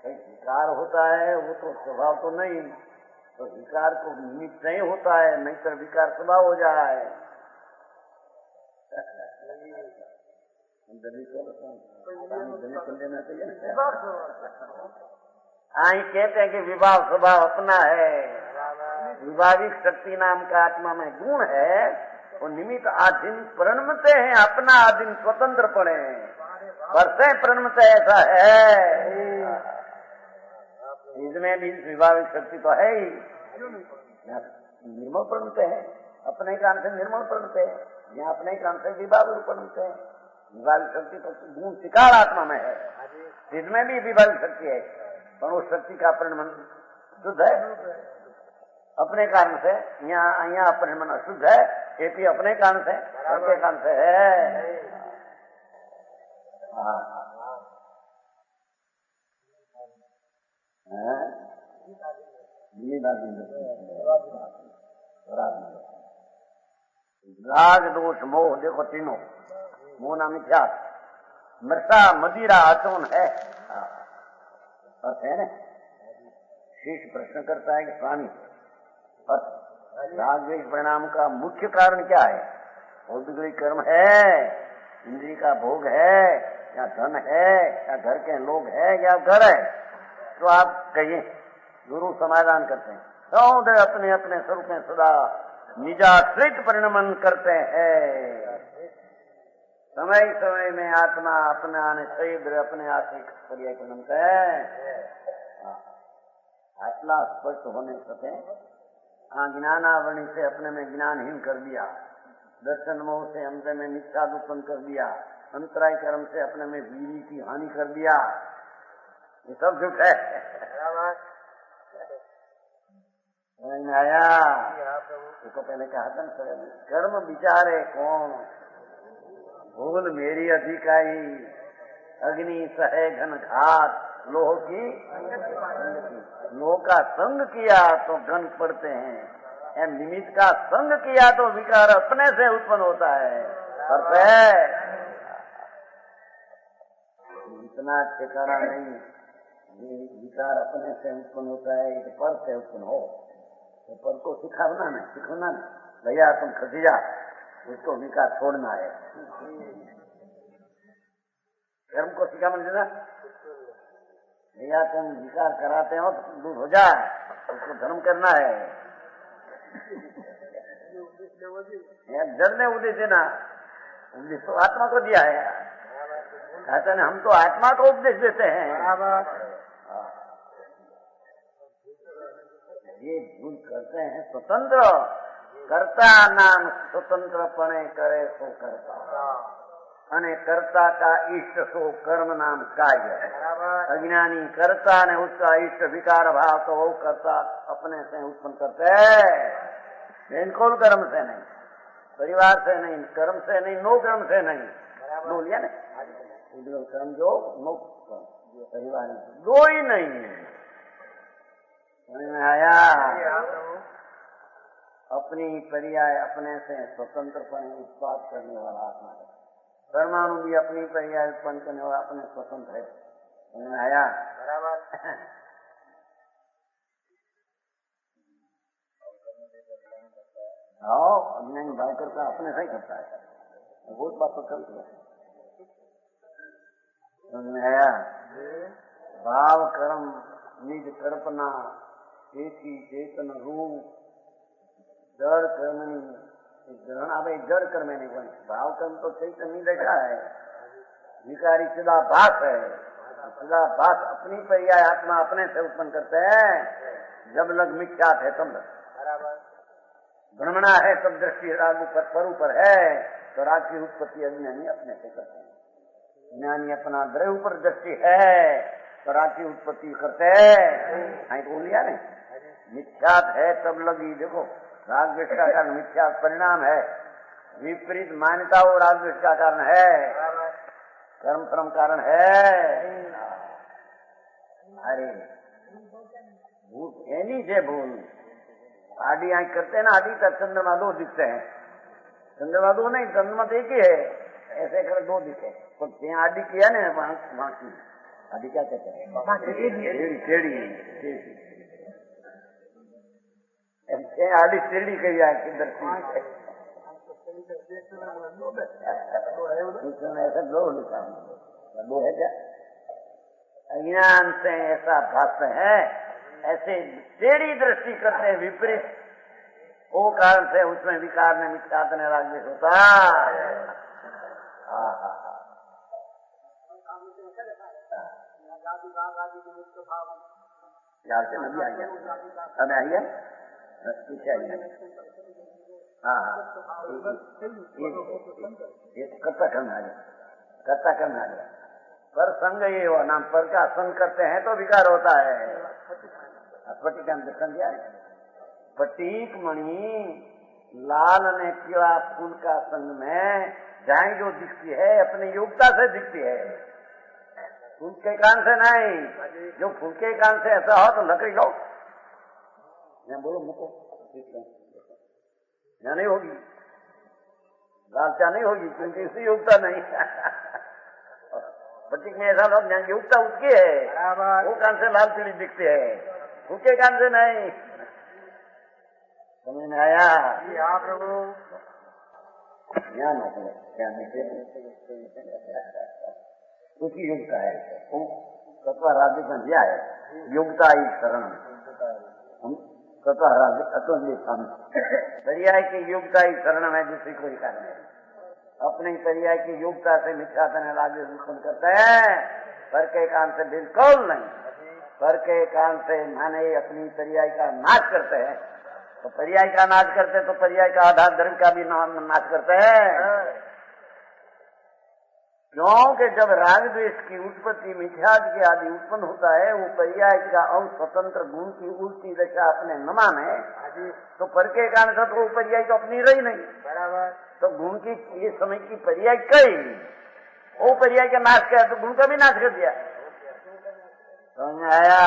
विकार होता है वो तो स्वभाव तो नहीं, तो विकार को निमित्त नहीं होता है, नहीं तो विकार स्वभाव हो जाए। आई कहते हैं कि विभाव स्वभाव अपना है। विभाविक शक्ति नाम का आत्मा में गुण है, वो निमित्त आधीन प्रणमते हैं, अपना आधीन स्वतंत्र पड़े पर से प्रणमते ऐसा है। इसमें भी विभाविक शक्ति तो है ही। निर्मल प्रणमते हैं, अपने कान से निर्मल प्रणमते हैं, यहाँ अपने कान से विभाविक प्रणमते हैं। विभाविक शक्ति तो गुण शिकार आत्मा में है, इसमें भी विभाविक शक्ति है, पर उस शक्ति का परिणमन शुद्ध है अपने कारण से। यहाँ परिणमन अशुद्ध है, ये भी अपने कारण से, अपने कारण से है। राग दोष मोह, देखो तीनों मोह नाम मिथ्या, मृषा मदिरा आचमन है, अर्थ है ना। शेष प्रश्न करता है कि स्वामी राग द्वेष परिणाम का मुख्य कारण क्या है? भौतिक कर्म है, इंद्रिय का भोग है, क्या धन है, क्या घर के लोग है, क्या घर है, तो आप कहिए। गुरु समाधान करते हैं, सौदे अपने अपने स्वरूप में सदा निजाश्रित परिणमन करते हैं। समय समय में आत्मा अपने आने शरीर अपने आश्रित पर्याय परिणमते हैं। आत्मा स्पष्ट होने सके ज्ञानावरणी से अपने में ज्ञानहीन कर दिया, दर्शन मोह से हमसे में मिथ्या उत्पन्न कर दिया, अंतराय कर्म से अपने में वीरी की हानि कर दिया, ये सब झूठ है। आया तो पहले कहा था ना, कर्म विचारे कौन, भूल मेरी अधिकारी, अग्नि सहे घन घात, लोह की लोह का संग किया तो घन पड़ते हैं, निमित्त का संग किया तो विकार अपने से उत्पन्न होता है। इतना ठिकाना नहीं, विकार अपने से उत्पन्न होता है, एक पर से उत्पन्न हो तो पर को सिखाना नहीं, भैया तुम खसी जा, उसको विकार छोड़ना है। कर्म को सिखा मन देना, भैया तुम विकार कराते हो तो दूर हो जाए, उसको धर्म करना है। जड़ ने उपदेश देना, उपदेश तो आत्मा को दिया है, कहते हैं हम तो आत्मा को उपदेश देते हैं। ये भूल करते हैं। स्वतंत्र कर्ता नाम स्वतंत्र पणे करे सो करता, अने कर्ता का इष्ट सो कर्म नाम कार्य। अज्ञानी कर्ता ने उसका इष्ट विकार भाव तो वो कर्ता अपने से उत्पन्न करते हैं, बिल्कुल कर्म से नहीं, परिवार से नहीं, कर्म से नहीं, नो कर्म से नहीं, नो लिया ना, कर्म जो नो परिवार दो ही नहीं है। समझ में आया? अपनी पर्याय अपने से स्वतंत्रपणे उत्पाद करने वाला आत्मा है। परमाणु भी अपनी पर्याय उत्पन्न करने वाला अपने स्वतंत्र है। समझ में आया? बराबर। अज्ञानी भाव करता अपने से ही करता है, वो बात तो कल है। समझ में आया? भाव कर्म निज कल्पना चेती चेतन रूप जड़ कर्म ग्रहण। अब जड़ कर्म नहीं बने, भाव कर्म तो चैतन्य नहीं देखा है, विकारी चिदाभास है। चिदाभास अपनी पर्याय आत्मा अपने से उत्पन्न करते हैं। जब लग मिथ्यात है तब लग भ्रमणा है, तब दृष्टि राग पर ऊपर है तो राग की उत्पत्ति अज्ञानी अपने से करते हैं। ज्ञानी अपना द्रव्य ऊपर दृष्टि है तो राग की उत्पत्ति करते हैं। तो लिया नहीं, मिथ्यात है तब लगी। देखो राग द्वेष का कारण मिथ्यात परिणाम है, विपरीत मान्यता वो राग द्वेष का कारण है, कर्म श्रम कारण है। अरे भूत एनी से भूल आदि आंख करते हैं ना, आदि तक चंद्रमा दो दिखते हैं, चंद्रमा दो नहीं, चंद्रमा तो एक ही है, ऐसे कर दो दिखे। तो आदि किया ना वहां की आदि क्या कहते हैं, आदि सीढ़ी कही है किधर ऐसा दो लिखा दो है क्या? अज्ञान से ऐसा भाष्य है, ऐसे टेढ़ी दृष्टि करते हैं विपरीत, वो कारण से उसमें विकार ने मिथ्यात ने राग द्वेष होता। यार से नदी आ गया, अब आ गया पीछे आ गया। कर्ता करना आ गया, कर्ता करना आ गया। पर संग ये हुआ नाम, पर का संग करते हैं तो विकार होता है। स्फटिक का दर्शन दिया है, स्फटिक मणि लाल ने किया फूल का संग में जाए जो दिखती है अपनी योग्यता से दिखती है, फूल के कान से नहीं। जो फूल के कान से ऐसा हो तो लकड़ी लो, मैं बोलो मुको यहाँ नहीं होगी, लालचा नहीं होगी क्योंकि इसकी योग्यता नहीं। स्फटिक में ऐसा लोग योग्यता उसकी है, वो कान से लाल पीली दिखती है, फूल के कान से नहीं। समझ में आया? हाँ प्रभु। ध्यान क्या उसकी योग्यता है। वो सत्वाराध्य का दिया है, योग्यता ही शरण। हम सत्वाराध्य अतुल्य हम पर्याय की योग्यता ही शरण है, दूसरी कोई कारण नहीं। अपनी पर्याय की योग्यता से मिथ्यात्व राज्य उत्पन्न करते हैं, पर के कान से बिल्कुल नहीं। पर के कान से माने अपनी पर्याय का नाश करते हैं। तो पर्याय का नाश करते तो पर्याय का आधार धर्म का भी नाश करते हैं। क्योंकि जब राग द्वेष की उत्पत्ति मिथ्याद के आदि उत्पन्न होता है, वो पर्याय का स्वतंत्र गुण की उल्टी दशा अपने न माने, तो पर के कारण से तो वो पर्याय तो अपनी रही नहीं। बराबर। तो गुण की ये समय की पर्याय कई, वो पर्याय का नाश किया तो गुण का भी नाश कर दिया। समझ आया?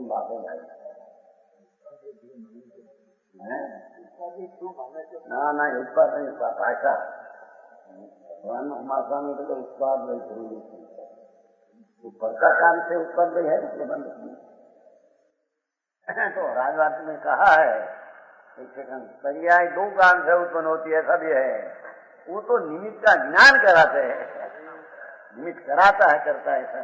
बातें भाई ना उत्पाद नहीं, भाषा मासा में तो उत्पाद नहीं, ऊपर का काम से उत्पन्न भी है, इसलिए बंद तो राजवाद में कहा है पर्याय दो कान से उत्पन्न होती है, सब है। वो तो निमित्त का ज्ञान कराते हैं, निमित्त कराता है, करता है ऐसा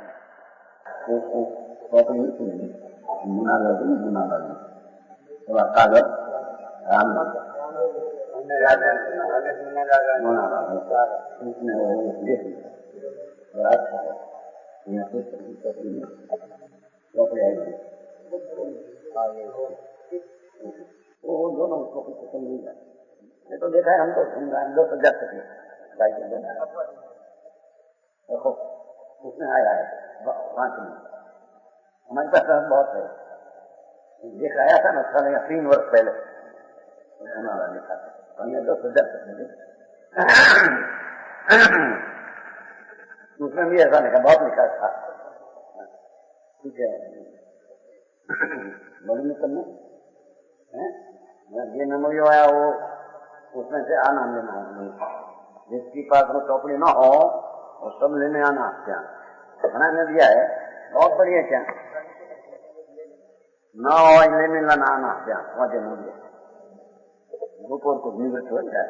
कागज वो दोनों उसको कुछ पसंद नहीं है। ये तो देखा है हम तो 10,000 तक देखो उसमें आया है 5 मिनट। हमारे पास बहुत है, देखा आया था ना 3 वर्ष पहले लिखा था, 10,000 तक मिले। उसमें भी ऐसा लिखा, बहुत लिखा था। ठीक है, बड़ी मित्र में ये मेमोरी आया, वो उसमें से आना लेना, जिसकी पास वो चौपड़ी न हो वो सब लेने आना। क्या बनाने दिया है, बहुत बढ़िया। क्या न हो लेने लाना आना, क्या वजह नहीं दिया, ऊपर को निवृत्त हो जाए।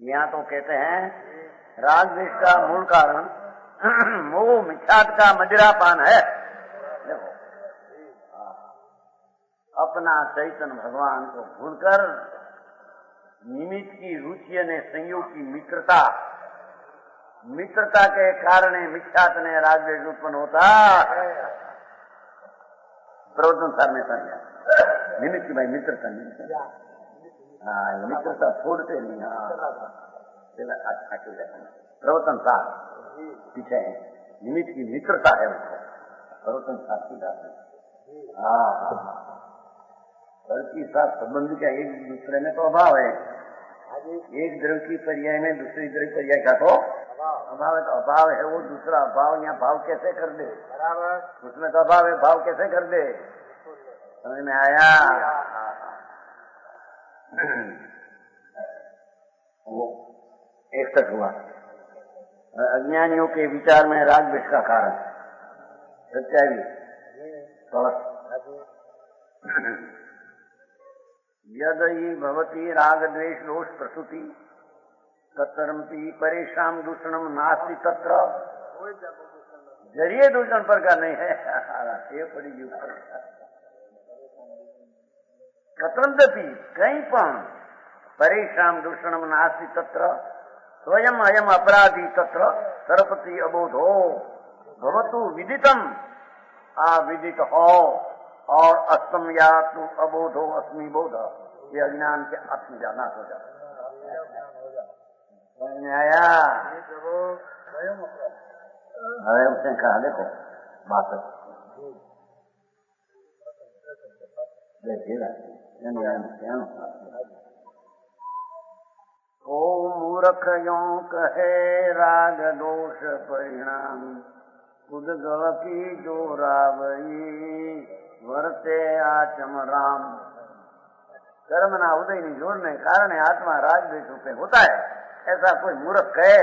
यहाँ तो कहते हैं राग द्वेष का मूल कारण मोह मिथ्यात्व का मदिरापान है। देखो अपना चैतन्य भगवान को भूलकर निमित्त की रुचि ने संयोग की मित्रता के कारण मिथ्यात्व ने राग द्वेष उत्पन्न होता। प्रवचन सार में कर गया निमित्त की भाई मित्रता नहीं। हाँ, मित्रता छोड़ते नहीं। प्रवचन सार पीछे निमित्त की मित्रता है, उनको प्रवचन सार की बात है। हाँ, के साथ संबंध का एक दूसरे में तो अभाव है। एक द्रव्य की पर्याय में दूसरी द्रव्य पर्याय का तो अभाव है। तो अभाव है, वो दूसरा अभाव यहाँ भाव कैसे कर दे? बराबर, उसमें तो अभाव है, भाव कैसे कर दे? समझ में आया? वो एक तक हुआ। अज्ञानियों के विचार में राग द्वेष का कारण सच्चाई यदि भवती राग द्वेष दोष प्रसूति तत्तरमती परेशान दूषणम नास्ति तत्र। जरिए दूषण पर का नहीं है, ये पड़ी कतरंती कहीं पण परेशान दूषणम नास्ति तत्र स्वयं अयम अपराधी तत्र सरपति अबोधो भवतु विदितम अविदित हो और अस्तम या तू अबोधो अस्मि बोध। ये अज्ञान के आत्म जाना हो जाता। आया अरे उसने कहा देखो बात ओ मूर्ख यो कहे राग दोष परिणाम खुद गलती जो रावई वर्ते आचम राम। कर्म ना उदय नहीं जोड़ने कारण आत्मा राग द्वेष रूपे होता है, ऐसा कोई मूर्ख कहे।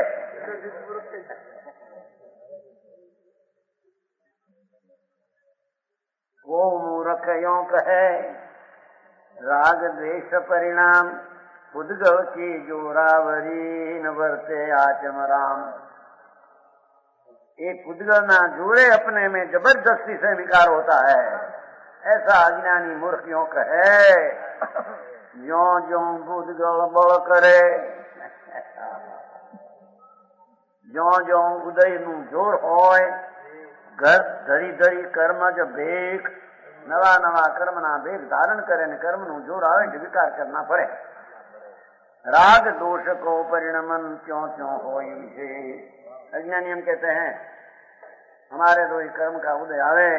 वो मूर्ख यो कहे राग द्वेष परिणाम पुद्गल की जोरावरी न वर्ते आचम राम। एक पुद्गल ना जोरे अपने में जबरदस्ती से विकार होता है, ऐसा अज्ञानी मूर्ख यों कहे। ज्यों ज्यों पुद्गल बल करे, ज्यों ज्यों उदय नु जोर होय, घर धरी धरी कर्म ज भेख, नवा नवा कर्म ना भेख धारण करे ने कर्म नु जोर आवे तो विकार करना पड़े। राग दोष को परिणमन क्यों क्यों होई से। अज्ञानी हम कहते हैं हमारे तो कर्म का उदय आवे,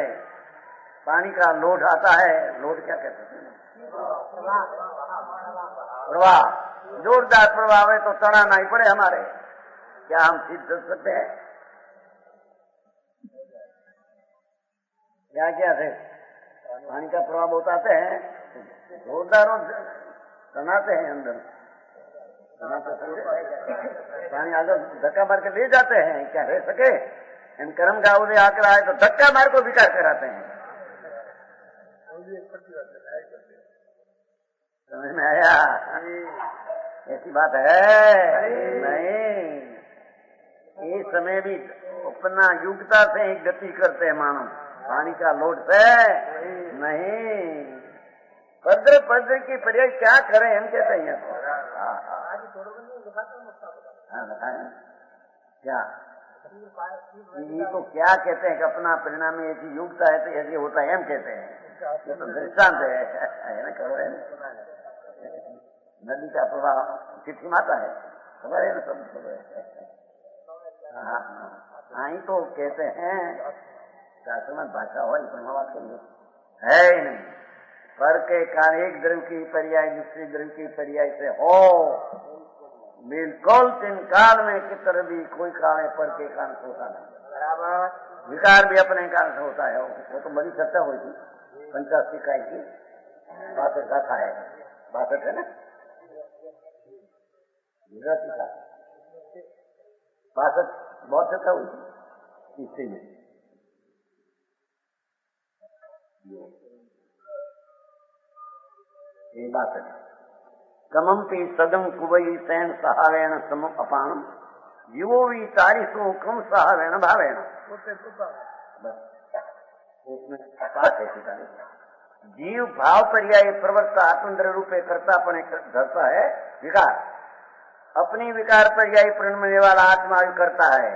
पानी का लोट आता है, लोट क्या कहते हैं, प्रवाह, जोरदार प्रवाह आवे तो तड़ाना ही पड़े हमारे। क्या हम सिद्ध कर सकते हैं? क्या क्या थे पानी का प्रवाह बहुत आते हैं, जोरदार तनाते हैं अंदर, पानी आगे धक्का मार के ले जाते हैं। क्या रह सके? इन कर्म का उदय आकर आए तो धक्का मार को विकार कराते हैं। समझ में आया? ऐसी बात है नहीं। इस समय भी अपना युक्ता से ही गति करते हैं मानो, पानी का लोट से नहीं। पद्र पद्र की पर्याय क्या करें हम कहते हैं। क्या ये तो क्या कहते हैं कि अपना परिणाम ऐसी युक्ता है तो ऐसे होता है हम कहते हैं। ये तो दृष्टांत है ना, करो है नदी का प्रवाह चिट्ठी माता है, खबर है ना, सब खबर है। हाँ तो कहते हैं शास्त्र भाषा हो बात है ही नहीं। पर के कारण एक द्रव्य की पर्याय दूसरी द्रव्य की पर्याय से हो, बिल्कुल तीन काल में कितर भी कोई कारण पर के कारण से होता नहीं। विकार भी अपने कारण से होता है। वो तो बड़ी चर्चा हुई थी 85 इकाई की 62 गाथा है, 62 है ना, 62 बहुत चर्चा हुई थी इससे में। ये बात है। कमंपी सदम कुबई सैन सहावेण सम अपान जीवो भी तारीसो कम सहावेण भावेण। बस उसमें बात है। जीव भाव पर्याय प्रवर्ता आत्मंद्र रूपे करता अपने धरता है विकार, अपनी विकार पर्याय प्रणमने वाला आत्मा करता है।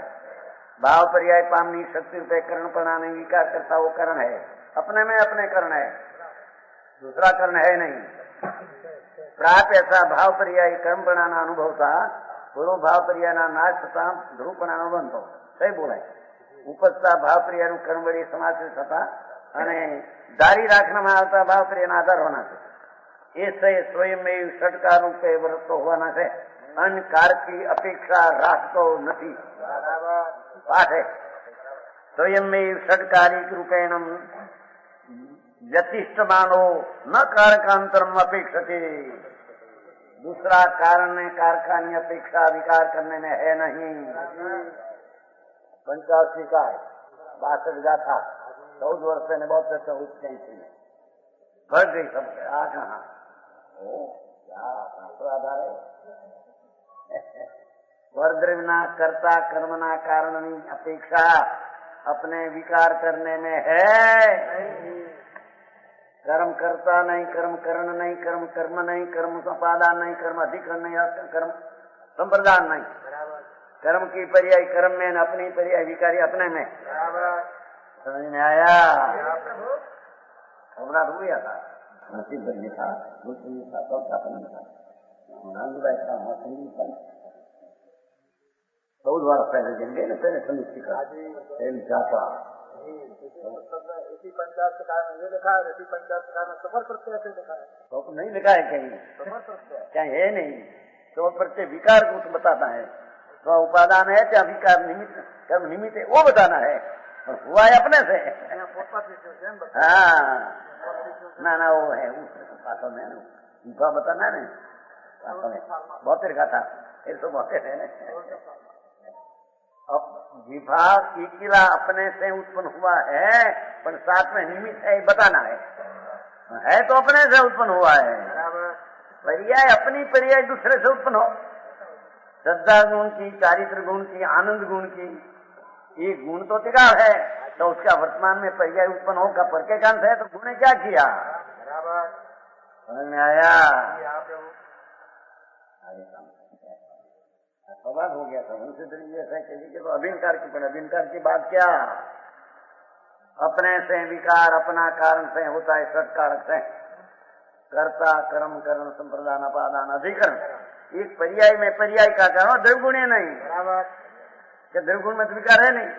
भाव पर्याय पामनी शक्ति रूपे करण प्रणाने विकार करता वो करण है, अपने में अपने करण है, दूसरा करण है नहीं। प्राप ऐसा भाव पर्याय कर्म प्रणाना अनुभव था, पूर्व भाव पर्याय नाश था ध्रुव प्रणान बनतो सही बोलाय। उपजता भाव पर्याय कर्म वड़ी समाज था અને જારી રાખવામાં આવતા ભાવ પ્રિયના આધાર હોના છે। એ स्वयं में षटकार रूपे वर्त होना है, अन्य कार की अपेक्षा राखतो नहीं। पाठ है स्वयं में षटकारिक रूपेण व्यतिष्ठ मानो न कारकांतरम अपेक्षते। दूसरा कारण ने कारखानी अपेक्षा विकार करने में है नहीं। 85 का 62 गाथा 14 वर्ष ने बहुत चर्चा हुई थी, बढ़ गई सब। कहाँ क्या आधार है? वर्द्रविना कर्ता कर्मना कारण अपेक्षा अपने विकार करने में है। कर्म करता नहीं, कर्म करण नहीं, कर्म कर्म नहीं, कर्म संपादन नहीं, कर्म अधिकरण नहीं, कर्म संप्रदान नहीं। कर्म की पर्याय कर्म में, अपनी पर्याय विकारी अपने में। समझ में आया? हमराट हो गया था, नसीब बन था, मुस्लिम था, सब था, अपना था, नांदुराय था, मुस्लिम था। 14 वर्ष पहले जंगे न पहले समिति का जाता इसी पंचायत के कारण ये लिखा है, इसी पंचायत के कारण सफर प्रत्यय से लिखा है। तो नहीं लिखा है कहीं, सफर प्रत्यय क्या है नहीं। तो प्रत्यय विकार को बताता है, तो उपादान है क्या विकार निमित्त कर्म निमित्त है वो बताना है, और हुआ है अपने से। हाँ ना वो है पाठों में उनका बताना है पाठों में 72 का था, 172 है। अब विभाग किला अपने से उत्पन्न हुआ है, पर साथ में निमित्त है बताना है तो अपने से उत्पन्न हुआ है। पर्याय अपनी पर्याय दूसरे से उत्पन्न हो, श्रद्धा गुण की, चारित्र गुण की, आनंद गुण की, ये गुण तो तिगाड़ है, तो उसका वर्तमान में पर्याय उत्पन्न होगा पर के कांत है, तो गुण ने क्या किया? समझ में आया? सवाल हो गया था उनसे ऐसा चलिए तो अभिनकार की, पर अभिनकार की बात क्या? अपने से विकार अपना कारण से होता है, सत्कारक से कर्ता कर्म करण संप्रदान अपादान अधिकरण। एक पर्याय में पर्याय का कारण द्रवगुण है नहीं, क्या द्रवगुण में विकार है नहीं?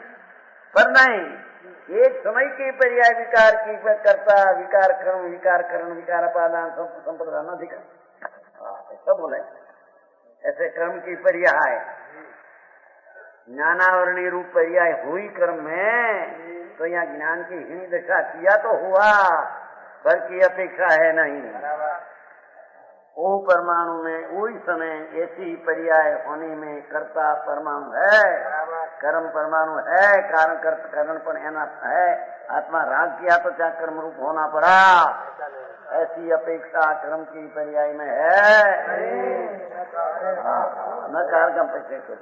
पर नहीं, एक समय के पर्याय विकार की कर्ता विकार कर्म विकार करण विकार अपादान संप्रदान अधिकरण, ऐसा बोले। ऐसे कर्म की पर्याय ज्ञानावरणी रूप पर्याय हुई कर्म में, तो यहाँ ज्ञान की हीन दशा किया तो हुआ, पर की अपेक्षा है नहीं। वो परमाणु में वही समय ऐसी पर्याय होने में कर्ता परमाणु है, कर्म परमाणु है, कारण करण पर है, आत्मा राग किया तो क्या कर्म रूप होना पड़ा, ऐसी अपेक्षा कर्म की पर्याय में है न कारगम पैसे कुछ।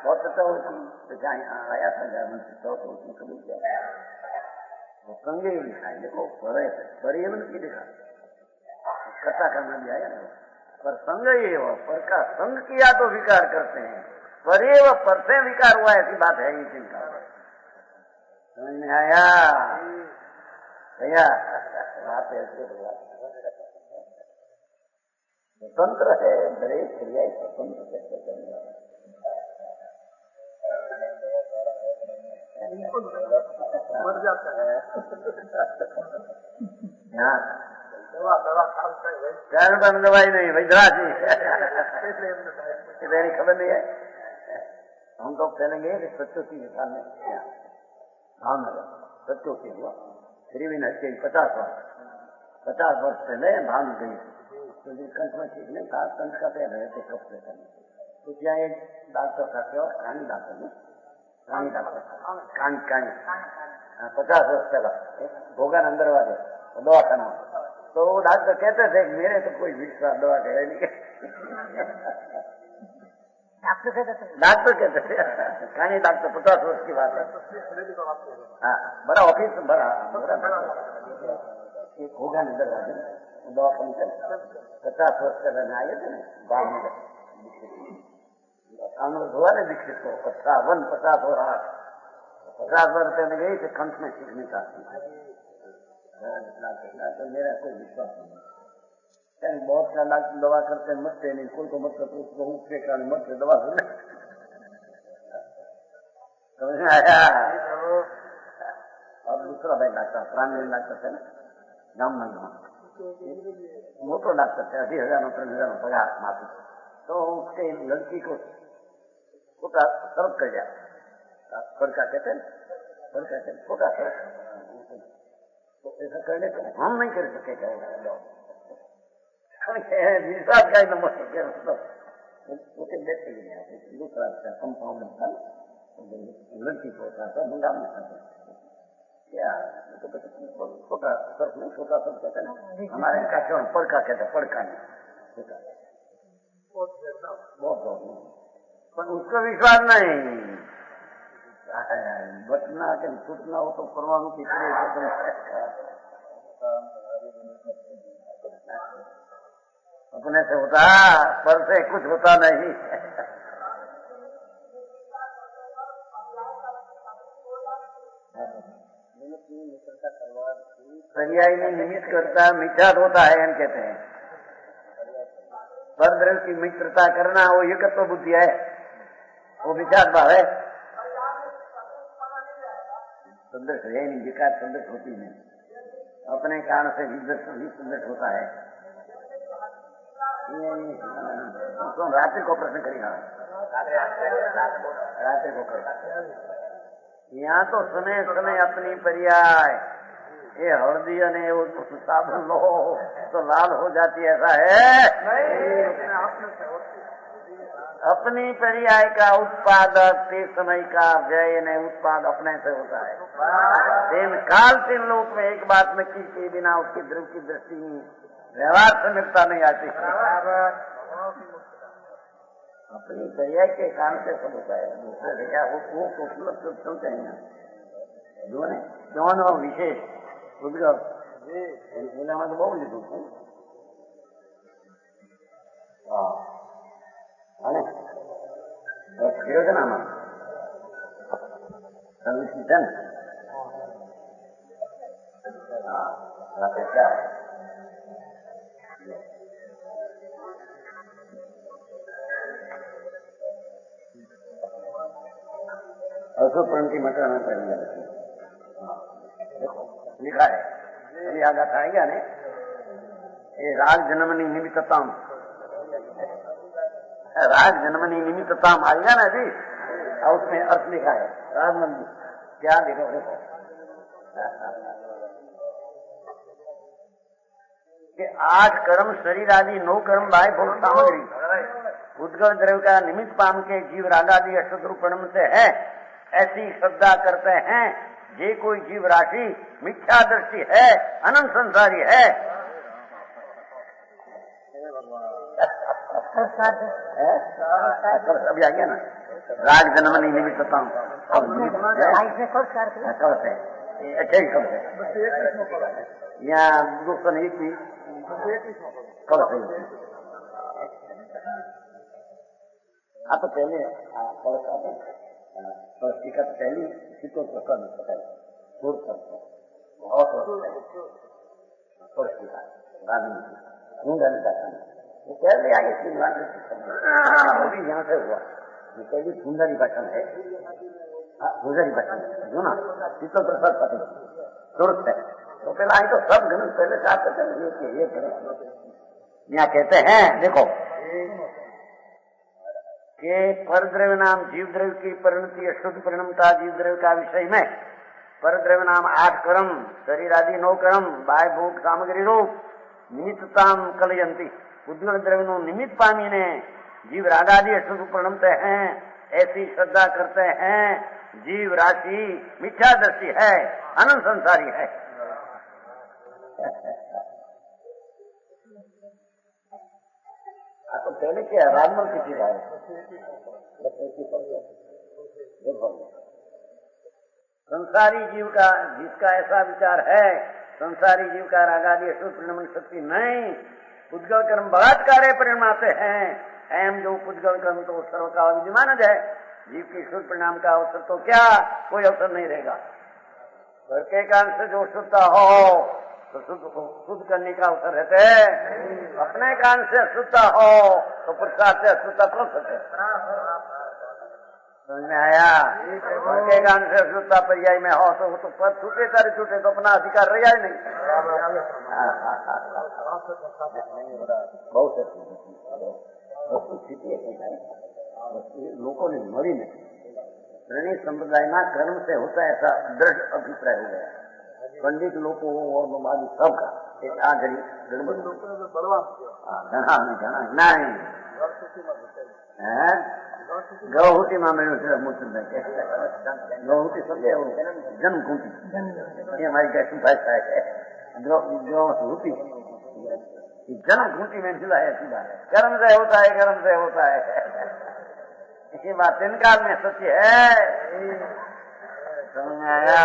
बहुत अच्छा होती तो आया था जर्मन से, तो उसने कभी किया वो संगे ही लिखा है, देखो परियमन की लिखा कथा करना भी आया ना, पर संग ये हो, पर का संग किया तो विकार करते हैं, पर ये वह पर से विकार हुआ ऐसी बात है ही चिंता। समझ में आया भैया? बात ऐसे स्वतंत्र है, दरेक क्रिया स्वतंत्र कैसे करना मर जाता है। दवाई नहीं वैद्यराज तेरी खबर नहीं है। हम तो चलेंगे सत्योती के सामने भावनगर सत्योती हुआ श्रीविन हत्या 50 वर्ष पहले भान गई, तो कंठ में ठीक नहीं था, कंठ का पैर रहे थे कब से करने, तो क्या एक डॉक्टर था, क्या कहानी डॉक्टर ने कहानी डॉक्टर कहानी 50 वर्ष पहला भोगा अंदर वाले दवा खाना, तो वो डॉक्टर कहते थे मेरे तो कोई विश्वास दवा करे नहीं, डॉक्टर कहते थे कहानी डॉक्टर 50 वर्ष की बात है। हाँ बड़ा ऑफिस बड़ा एक होगा अंदर वाले दवा खाने 50 वर्ष का रहने आए थे ना गाँव में हुआ ना दीक्षित को 50 और 50 वर्ष पहले गई थे कंठ में सीखने का, तो मेरा कोई विश्वास नहीं, बहुत सा डॉक्टर दवा करते मरते नहीं, कोई को मतलब उसको उसके कारण मरते दवा सुने। समझ में आया? और दूसरा भाई डॉक्टर प्राण डॉक्टर थे ना गाँव में, मोटो डॉक्टर थे, 80,000 3,000 पगार माफी, तो उसके लड़की को छोटा सर्व कर दिया, फड़का कहते हैं छोटा सर्व, तो ऐसा करने को हम नहीं कर सके, विश्वास का नंबर उसे देते दूसरा कंपाउंडर था, लड़की को मुंडा में क्या छोटा सर्फ नहीं, छोटा सर्फ कहते ना हमारे यहाँ क्यों पड़का कहते, पड़का नहीं बहुत पर उसका विश्वास नहीं, बचना के छूटना हो तो परमाणु की अपने से होता, पर से कुछ होता नहीं। पर्याय में निमित्त करता मिथ्यात होता है, हम कहते हैं पर द्रव्य की मित्रता करना वो एकत्व बुद्धि है, वो विचार भाव है, संदर्श है नहीं, विकार संदर्श होती नहीं, अपने कारण से भी संदर्श होता है। तो रात्रि को प्रश्न करेगा, रात्रि को कर यहाँ तो समय अपनी पर्याय, ये हल्दी ने साबुन लो तो लाल हो जाती है, ऐसा है अपनी पर्याय का उत्पादक ते समय का व्यय ने उत्पाद अपने से होता है। तीन काल 3 लोक में एक बात नक्की के बिना उसकी द्रव की दृष्टि व्यवहार से मिलता नहीं आती। अपनी दया के कारण से सब होता है, दूसरे दया वो उपलब्ध चलते हैं जो ने दोनों विशेष उद्गव बोला तो बहुत लिखू છું અને યોજનામાં સંવિધાન क्या है अशोकपण की मटना पहले देखो लिखा है, अभी आगे आएगा ने ये राग जन्मनी निमित्तताम, राग जन्मनी निमित्तताम आएगा ना अभी, और उसमें अर्थ लिखा है राग मंदी क्या देखो देखो कि 8 कर्म शरीर आदि 9 कर्म बाह्य भोग सामग्री उद्गल द्रव्य का निमित्त पाम के जीव रागादि अष्टद्रु प्रणम से है, ऐसी श्रद्धा करते हैं। जे कोई जीव राशि मिथ्या दृष्टि है, अनंत संसारी है। अभी आ गया ना राग जन्मनी निमित्तता अच्छा ही कब है यहाँ 221 कब से आप तो पहले टीका तो पहली चित्तों प्रसन्न बताए बहुत वो पहले आगे अभी यहाँ से हुआ पहली सुंदरी भाषण है, सुंदरी भाषण जो ना चित्तों प्रसाद पति तुरंत है तो पहले आई तो सब गणित पहले से आप ये यहाँ कहते हैं देखो कि परद्रव्य नाम जीव द्रव्य की परिणति अशुद्ध परिणमता जीव द्रव्य का विषय में परद्रव्य नाम 8 कर्म शरीर आदि 9 कर्म बाह्य भोग सामग्री रूप निमित्तताम कलयंती उद्गल द्रव्य निमित्त पामी ने जीव रागादि अशुद्ध परिणमते हैं, ऐसी श्रद्धा करते हैं। जीव राशि मिथ्या दृष्टि है, अनंत संसारी है। तो पहले क्या राजमल की चीज है संसारी जीव का जिसका ऐसा विचार है, संसारी जीव का रागादि अशुद्ध परिणमन शक्ति नहीं, उद्गल कर्म बलात्कार परिणमाते हैं। एम जो उद्गल कर्म तो सर्व का विद्यमान है, जीव की शुद्ध परिणाम का अवसर तो क्या कोई अवसर नहीं रहेगा। घर के कारण से जो शुद्धता हो तो शुद्ध करने का अवसर रहते है, अपने कान से अशुद्धता हो तो पुरस्कार से अशुद्धता पहुंच सके। समझ में आया? घर के कान से अशुद्धता पर्याय में हो तो पद छूटे सारे छूटे तो अपना अधिकार रह जाए नहीं। बहुत स्थिति है लोगों ने मरी नहीं श्रेणी संप्रदाय में कर्म से होता है ऐसा दृढ़ अभिप्राय हो गया। पंडित लोगों और नमाजी सबका एक आखिरी गड़बड़ नहीं गौहूति में गौहूति सब जन्म खूंटी ये हमारी कैसी भाषा है। गौहूति जन्म खूंटी में जुड़ा है सीधा कर्म से होता है, कर्म से होता है। इसी बात तिनकाल में सत्य है। समझ में आया?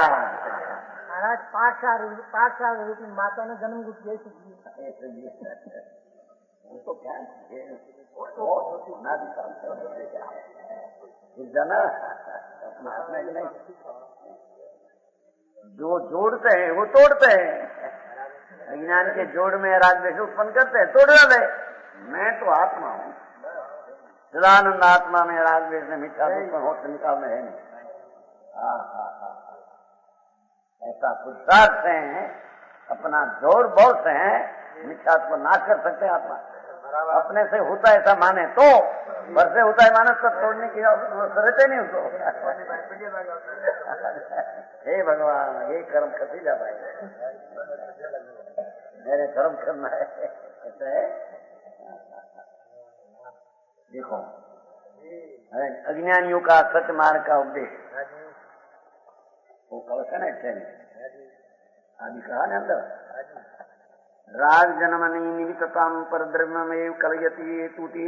महाराज 5 साल रूपी माता ने जन्म गुट जैसे तो क्या जाना अपना नहीं जो जोड़ते हैं वो तोड़ते हैं। अज्ञान के जोड़ में राग द्वेष उत्पन्न करते हैं, तोड़ दे। मैं तो आत्मा हूँ, सदानंद आत्मा में राग द्वेष में मिथ्या उत्पन्न हो निकाल में है नहीं। ऐसा पुरुषार्थ से अपना जोर बल से मिथ्या को नाश कर सकते हैं। आत्मा अपने से होता है ऐसा माने तो, घर से होता है माने तो तोड़ने की रहते नहीं उसको। हे भगवान ये कर्म कभी जा पाएगा, मेरे कर्म करना है ऐसा है। देखो अज्ञानियों का सत्य मार्ग का उपदेश वो कल है ना आदि कहा ना अंदर राग जनमनी निमित्तताम पर द्रव्यमेव कलयती तूती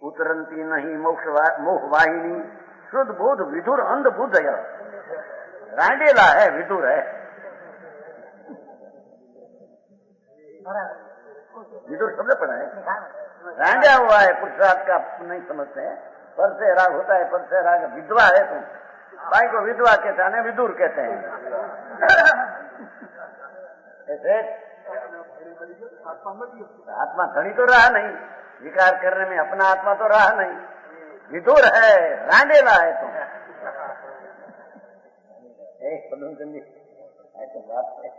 उतरंती नहीं मोहवाहिनी शुद्ध बोध विधुर अंध बुद्धय। रांडेला है, विधुर है। विदुर शब्द पड़ा है, रांझा हुआ है, पुरुषार्थ का नहीं समझते हैं। पर से राग होता है, पर से राग विधवा है। तुम भाई को विधवा कहते हैं, विदुर कहते हैं। ऐसे आत्मा धनी तो रहा नहीं, विकार करने में अपना आत्मा तो रहा नहीं, विदुर है, रांडेला है। तुम ऐसे बात है।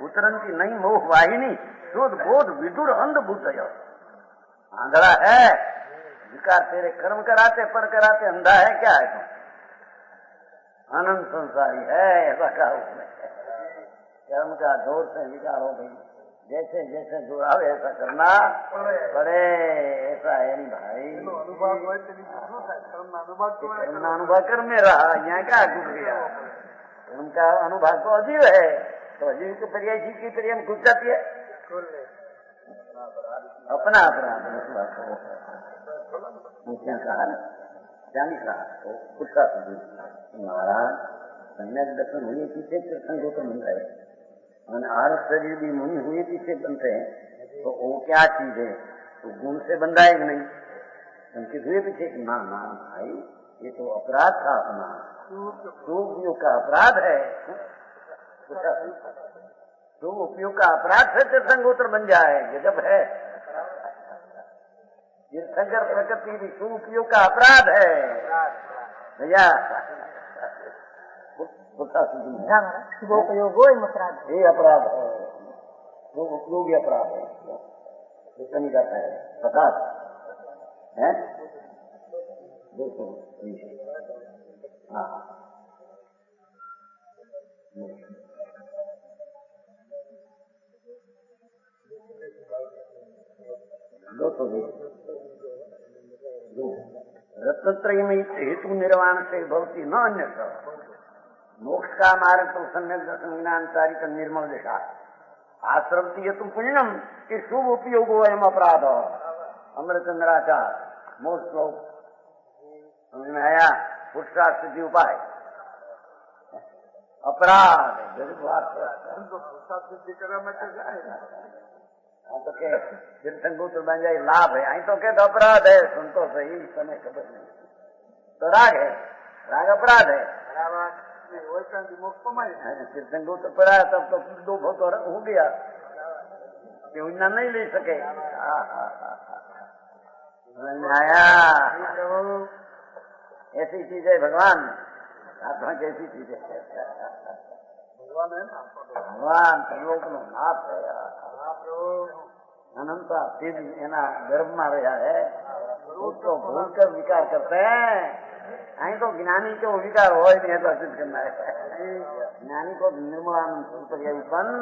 उतरंती नहीं मोह वाहिनी शुद्ध बोध विदुर अंध बुद्धय। आंधड़ा है, विकार तेरे कर्म कराते पढ़ कराते, अंधा है क्या है तुम? आनंद संसारी है, ऐसा कहा उसने। कर्म का जोर से विकार हो गई, जैसे जैसे जोर आवे ऐसा करना पड़े, ऐसा है नहीं भाई। कर्म अनुभव कर में रहा, यहाँ क्या घुस गया? कर्म का अनुभव तो अजीब है, तो अजीब की पर्याय जीव की पर्याय में घुस जाती है। अपना अपराध क्या कहा ना, क्या नहीं कहा तो पुछा महाराज सम्यक दर्शन हुए पीछे कृष्ण तो बन रहे, आर शरीर भी मुनि हुए पीछे बनते हैं, तो वो क्या चीज है? तो गुण से बन रहा है कि नहीं? संकित हुए पीछे ना ना भाई, ये तो अपराध था अपना, उपयोग का अपराध है। तो उपयोग का अपराध से तीर्थंकर बन जाए, गजब है। तीर्थंकर प्रकृति भी उपयोग का अपराध है भैया। उपयोग ये अपराध है, वो उपयोगी अपराध है। कितना नहीं जाता है पता है? देखो हाँ, रत्नत्रय में हेतु निर्वाण से भवती न अन्य मोक्ष का मार्ग तो सम्यक दर्शन ज्ञान चारित निर्मल दिशा आश्रमती तुम पुण्यम कि शुभ उपयोग एवं अपराध। अमृतचंद्राचार मोक्ष श्लोक समझ में आया? पुरुषार्थ सिद्धि उपाय अपराध तो के तीर्थंकर बन जाए लाभ है, आई तो के तो अपराध है। सुन तो सही, समय खबर नहीं तो राग है, राग अपराध है। तीर्थंकर तो पड़ा तब तो दो बहुत हो गया, क्यों नहीं ले सके। आया ऐसी चीज है भगवान, आत्मा कैसी चीज है? भगवान त्रिलोक नो नाथ है, अनंत सिद्ध एना गर्भ में रहा है, उसको भूल कर विकार करते हैं। અહીં तो ज्ञानी को विकार हो ही नहीं, तो सिद्ध करना है। ज्ञानी को निर्मलानंद स्वरूप उत्पन्न